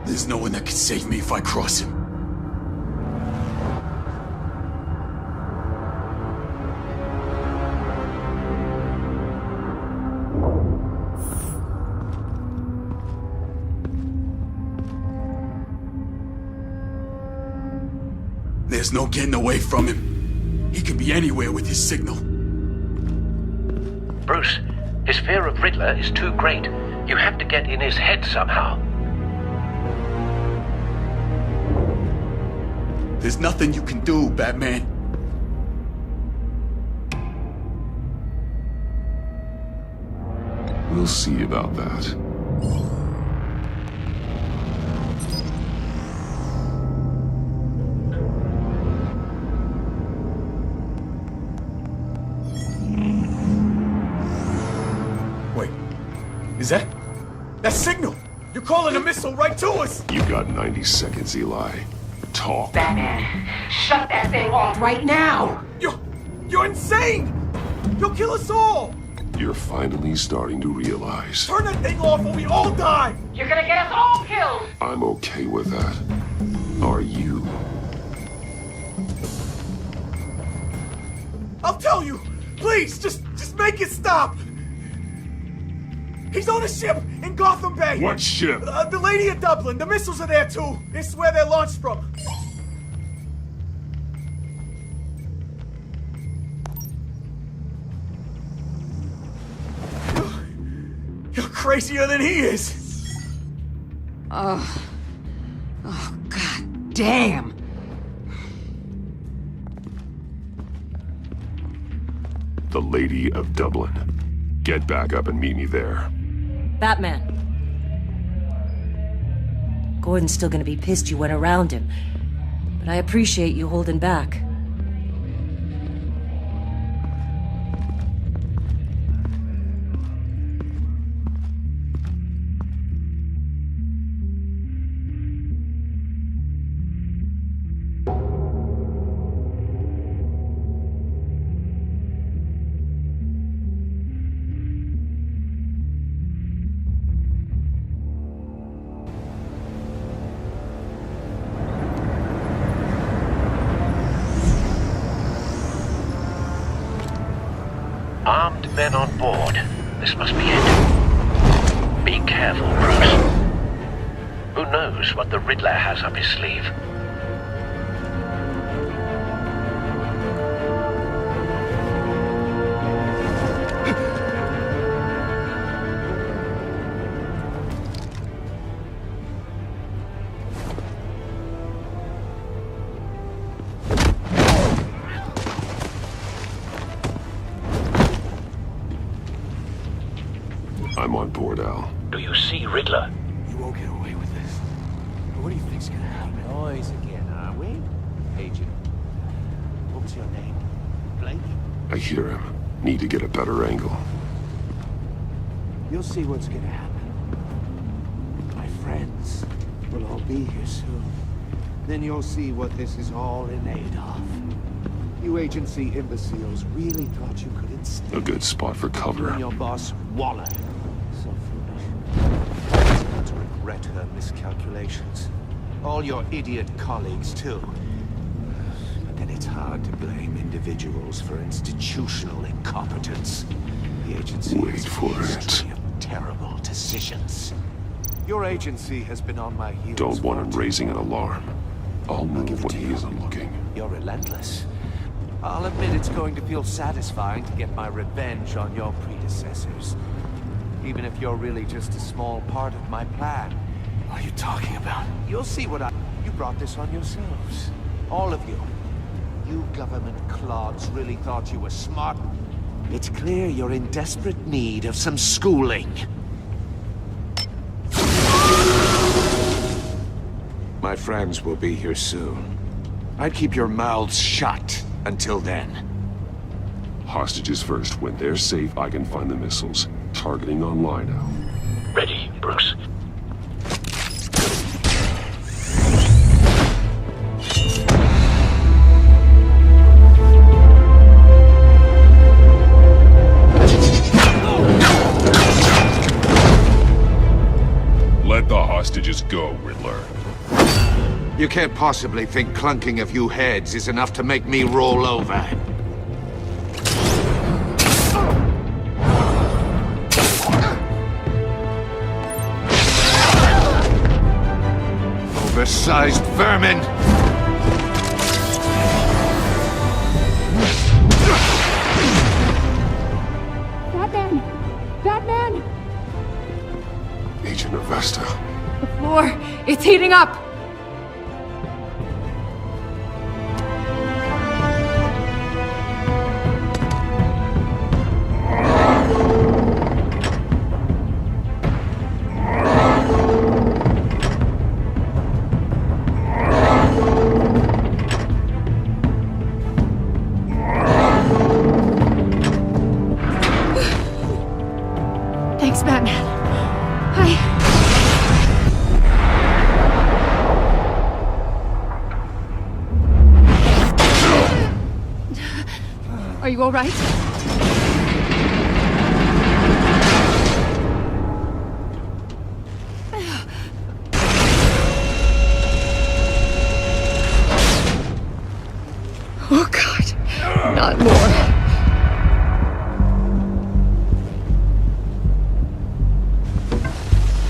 There's no one that can save me if I cross him. There's no getting away from him. He can be anywhere with his signal. Bruce, his fear of Riddler is too great. You have to get in his head somehow. There's nothing you can do, Batman. We'll see about that. Wait, is that signal? You're calling a missile right to us! You got 90 seconds, Eli. Talk. Batman, shut that thing off right now! You're insane! You'll kill us all! You're finally starting to realize. Turn that thing off or we all die! You're gonna get us all killed! I'm okay with that. Are you? I'll tell you! Please, just make it stop! He's on a ship in Gotham Bay! What ship? The Lady of Dublin. The missiles are there too. This is where they're launched from. You're crazier than he is! Oh, god damn! The Lady of Dublin. Get back up and meet me there. Batman. Gordon's still gonna be pissed you went around him, but I appreciate you holding back. Armed men on board. This must be it. Be careful, Bruce. Who knows what the Riddler has up his sleeve? I'm on board, Al. Do you see Riddler? You won't get away with this. What do you think's gonna happen? Noise again, are we? Agent. What's your name? Blake? I hear him. Need to get a better angle. You'll see what's gonna happen. My friends will all be here soon. Then you'll see what this is all in aid of. You agency imbeciles really thought you could instill A good spot for cover. you and your boss, Waller. So foolish. She's going to regret her miscalculations. All your idiot colleagues, too. But then it's hard to blame individuals for institutional incompetence. The agency Wait has a for history it. of terrible decisions. Your agency has been on my heels. Don't want him raising an alarm. I'll move when he isn't looking. You're relentless. I'll admit it's going to feel satisfying to get my revenge on your predecessors. Even if you're really just a small part of my plan. What are you talking about? You'll see what You brought this on yourselves. All of you. You government clods really thought you were smart. It's clear you're in desperate need of some schooling. My friends will be here soon. I'd keep your mouths shut until then. Hostages first. When they're safe, I can find the missiles. Targeting online now. Ready, Bruce. Let the hostages go, Riddler. You can't possibly think clunking a few heads is enough to make me roll over. Oversized vermin! Batman! Batman! Agent Avesta. The floor, it's heating up! you all right? Oh, God. Not more.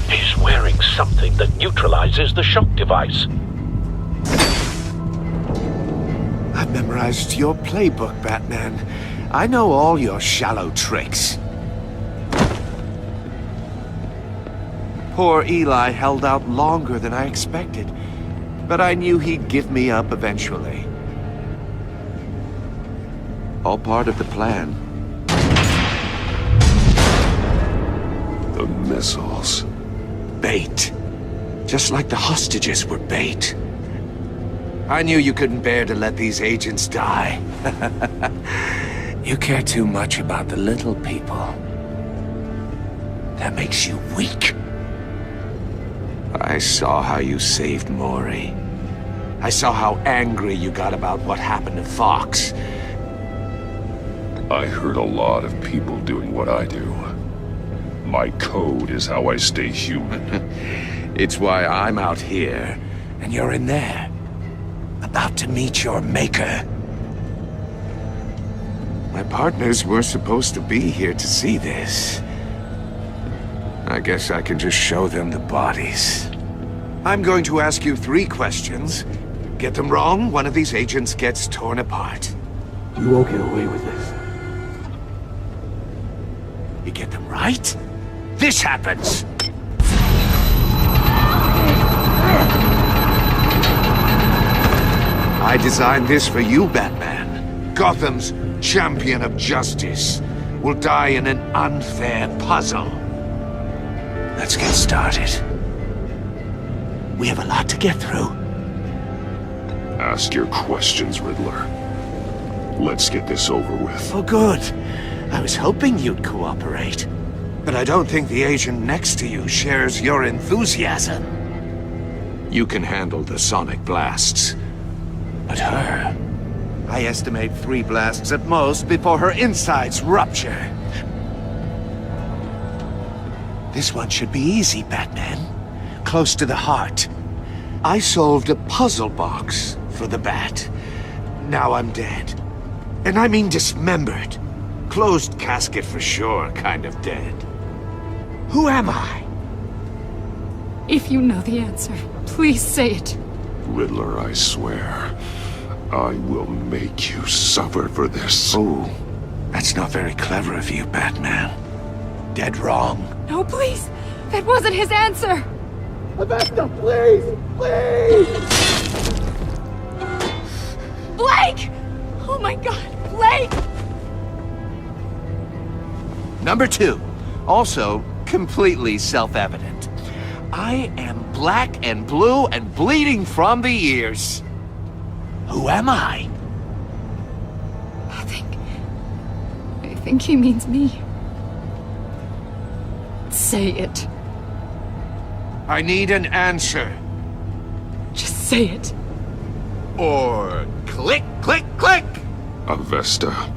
He's wearing something that neutralizes the shock device. I've memorized your playbook, Batman. I know all your shallow tricks. Poor Eli held out longer than I expected, but I knew he'd give me up eventually. All part of the plan. The missiles. Bait. Just like the hostages were bait. I knew you couldn't bear to let these agents die. You care too much about the little people. That makes you weak. I saw how you saved Maury. I saw how angry you got about what happened to Fox. I hurt a lot of people doing what I do. My code is how I stay human. It's why I'm out here, and you're in there. About to meet your maker. My partners were supposed to be here to see this. I guess I can just show them the bodies. I'm going to ask you 3 questions. Get them wrong, one of these agents gets torn apart. You won't get away with this. You get them right, this happens! I designed this for you, Batman. Gotham's champion of justice will die in an unfair puzzle. Let's get started. We have a lot to get through. Ask your questions, Riddler. Let's get this over with. Oh, good. I was hoping you'd cooperate. But I don't think the agent next to you shares your enthusiasm. You can handle the sonic blasts. But her... I estimate 3 blasts at most before her insides rupture. This one should be easy, Batman. Close to the heart. I solved a puzzle box for the Bat. Now I'm dead. And I mean dismembered. Closed casket for sure, kind of dead. Who am I? If you know the answer, please say it. Riddler, I swear. I will make you suffer for this. Oh, that's not very clever of you, Batman. Dead wrong. No, please! That wasn't his answer! Avesta, please! Please! Blake! Oh my God, Blake! Number 2, also completely self-evident. I am black and blue and bleeding from the ears. Who am I? I think he means me. Say it. I need an answer. Just say it. Or click, click, click! Avesta.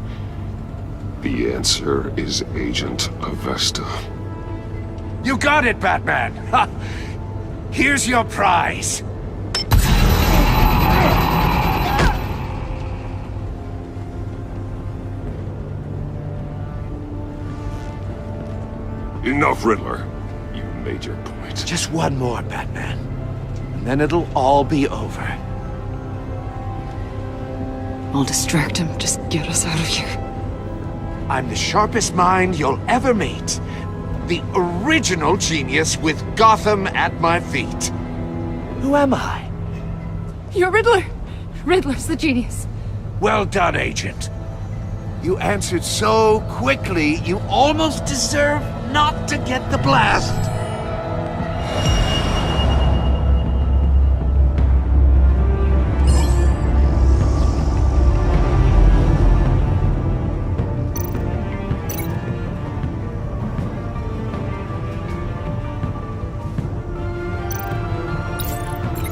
The answer is Agent Avesta. You got it, Batman! Ha! Here's your prize. Enough, Riddler. You made your point. Just one more, Batman. And then it'll all be over. I'll distract him. Just get us out of here. I'm the sharpest mind you'll ever meet. The original genius with Gotham at my feet. Who am I? You're Riddler. Riddler's the genius. Well done, Agent. You answered so quickly, you almost deserve not to get the blast.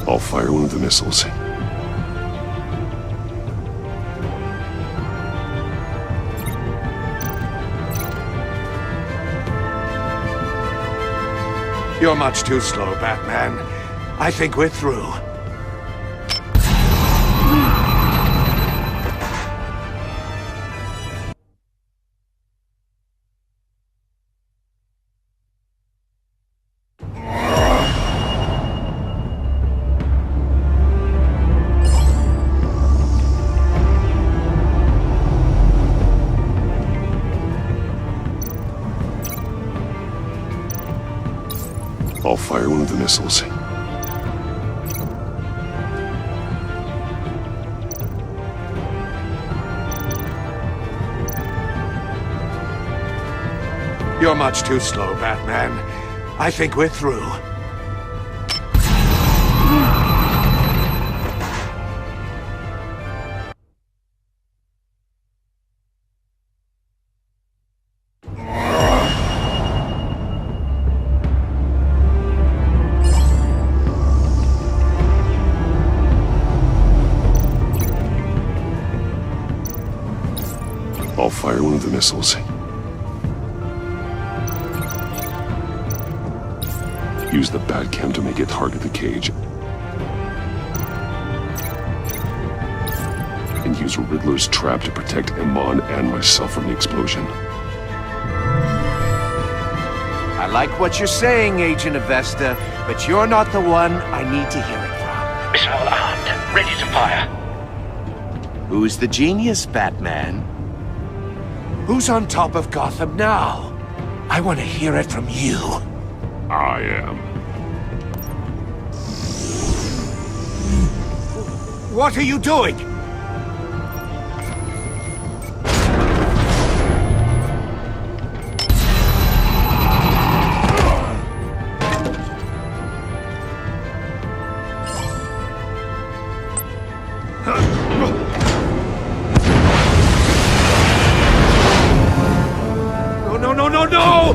I'll fire one of the missiles. You're much too slow, Batman. I think we're through. I'll fire one of the missiles. You're much too slow, Batman. I think we're through. I'll fire one of the missiles. Use the Batcam to make it target the cage. And use Riddler's trap to protect Iman and myself from the explosion. I like what you're saying, Agent Avesta, but you're not the one I need to hear it from. Missile armed, ready to fire. Who's the genius, Batman? Who's on top of Gotham now? I want to hear it from you. I am. What are you doing? No!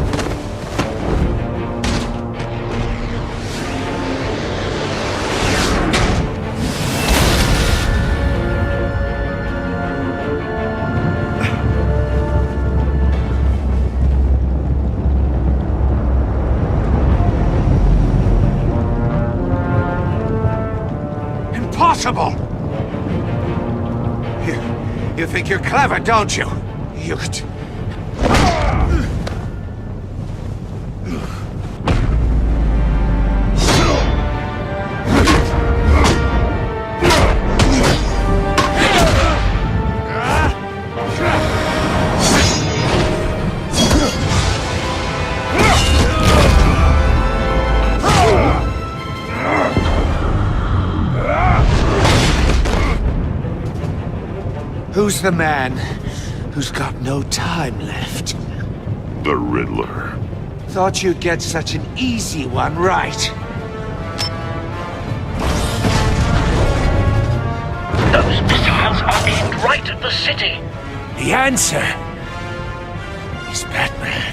Impossible! You think you're clever, don't you? Who's the man who's got no time left? The Riddler. Thought you'd get such an easy one right. Those missiles are aimed right at the city. The answer is Batman.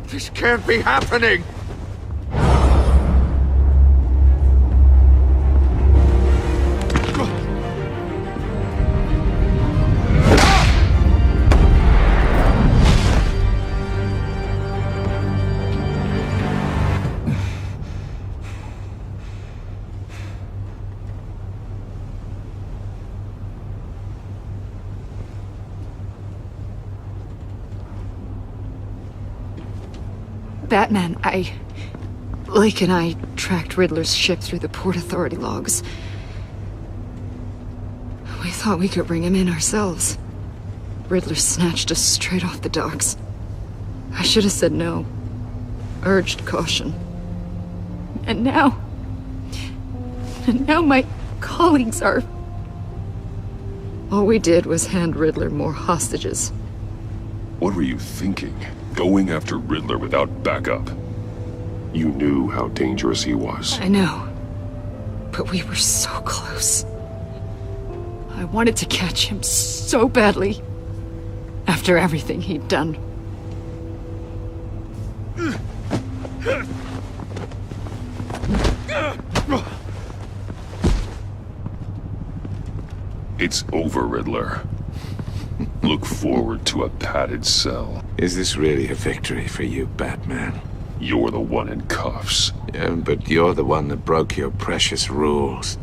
This can't be happening! Batman, Lake and I tracked Riddler's ship through the Port Authority logs. We thought we could bring him in ourselves. Riddler snatched us straight off the docks. I should have said no. Urged caution. And now, And now my colleagues are... All we did was hand Riddler more hostages. What were you thinking? Going after Riddler without backup? You knew how dangerous he was. I know. But we were so close. I wanted to catch him so badly. After everything he'd done. It's over, Riddler. Look forward to a padded cell. Is this really a victory for you, Batman? You're the one in cuffs. Yeah, but you're the one that broke your precious rules.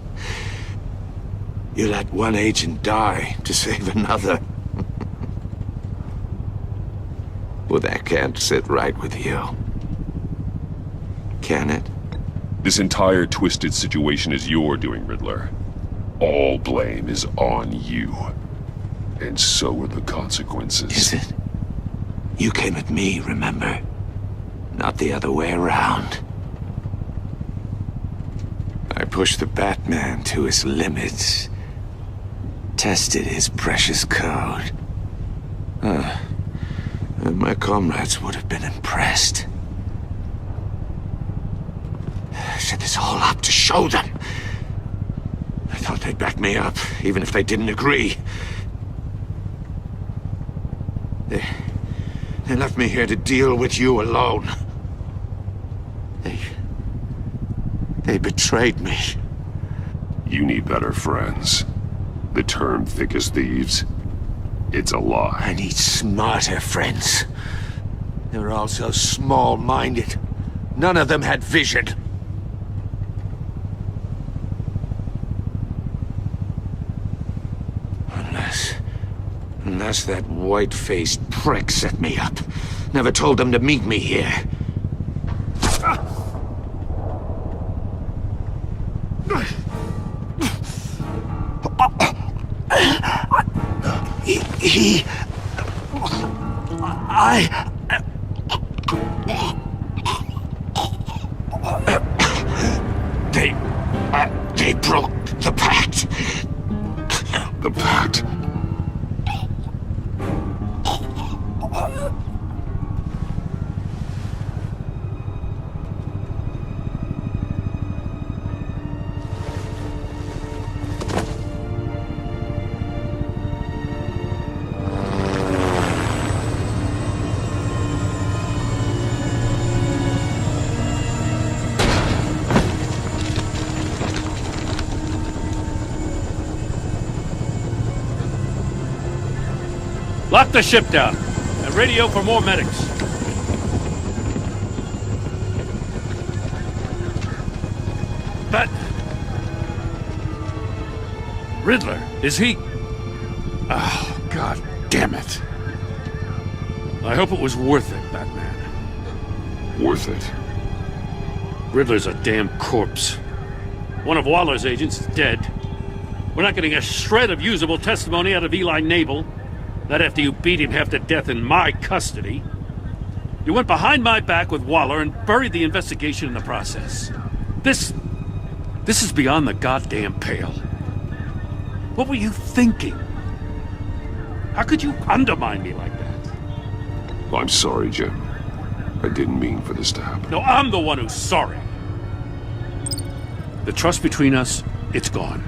You let one agent die to save another. Well, that can't sit right with you. Can it? This entire twisted situation is your doing, Riddler. All blame is on you. And so are the consequences. Is it? You came at me, remember? Not the other way around. I pushed the Batman to his limits. Tested his precious code. And my comrades would have been impressed. I set this all up to show them. I thought they'd back me up, even if they didn't agree. They left me here to deal with you alone. They betrayed me. You need better friends. The term thick as thieves, it's a lie. I need smarter friends. They were all so small-minded. None of them had vision. Unless that white-faced prick set me up. Never told them to meet me here. They broke the pact. The pact? Lock the ship down and radio for more medics. But Riddler, is he? Oh, God damn it. I hope it was worth it, Batman. Worth it? Riddler's a damn corpse. One of Waller's agents is dead. We're not getting a shred of usable testimony out of Eli Nabel. Not after you beat him half to death in my custody. You went behind my back with Waller and buried the investigation in the process. This is beyond the goddamn pale. What were you thinking? How could you undermine me like that? I'm sorry, Jim. I didn't mean for this to happen. No, I'm the one who's sorry. The trust between us, it's gone.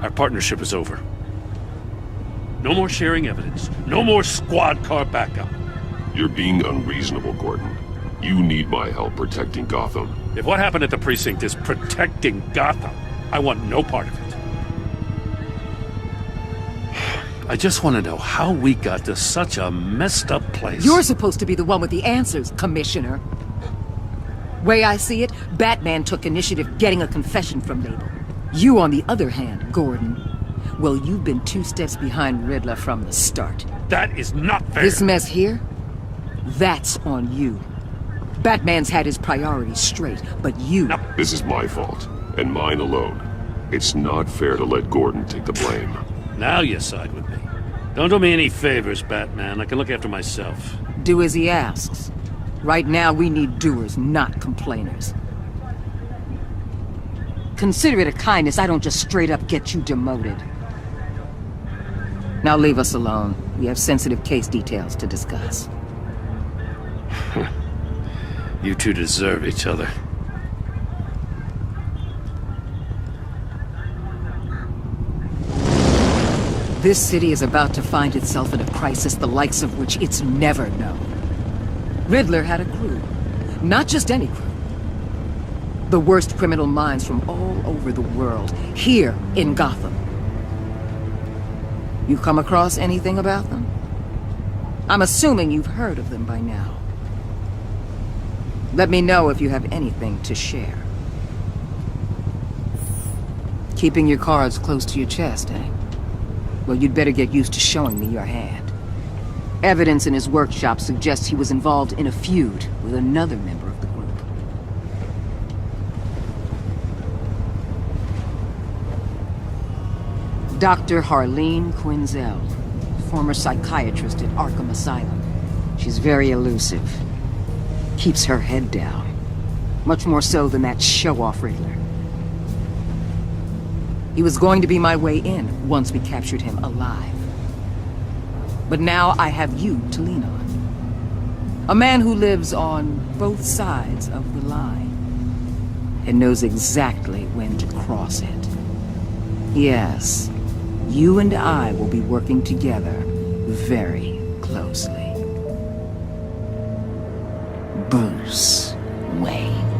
Our partnership is over. No more sharing evidence. No more squad car backup. You're being unreasonable, Gordon. You need my help protecting Gotham. If what happened at the precinct is protecting Gotham, I want no part of it. I just want to know how we got to such a messed up place. You're supposed to be the one with the answers, Commissioner. Way I see it, Batman took initiative getting a confession from Nabel. You, on the other hand, Gordon, well, you've been 2 steps behind Riddler from the start. That is not fair. This mess here, that's on you. Batman's had his priorities straight, but you... No. This is my fault, and mine alone. It's not fair to let Gordon take the blame. Now you side with me. Don't do me any favors, Batman. I can look after myself. Do as he asks. Right now, we need doers, not complainers. Consider it a kindness I don't just straight up get you demoted. Now leave us alone. We have sensitive case details to discuss. You two deserve each other. This city is about to find itself in a crisis the likes of which it's never known. Riddler had a crew. Not just any crew. The worst criminal minds from all over the world, here in Gotham. You come across anything about them? I'm assuming you've heard of them by now. Let me know if you have anything to share. Keeping your cards close to your chest, eh? Well, you'd better get used to showing me your hand. Evidence in his workshop suggests he was involved in a feud with another member of the group. Dr. Harleen Quinzel, former psychiatrist at Arkham Asylum. She's very elusive. Keeps her head down. Much more so than that show-off Riddler. He was going to be my way in once we captured him alive. But now I have you to lean on. A man who lives on both sides of the line and knows exactly when to cross it. Yes, you and I will be working together very closely. Bruce Wayne.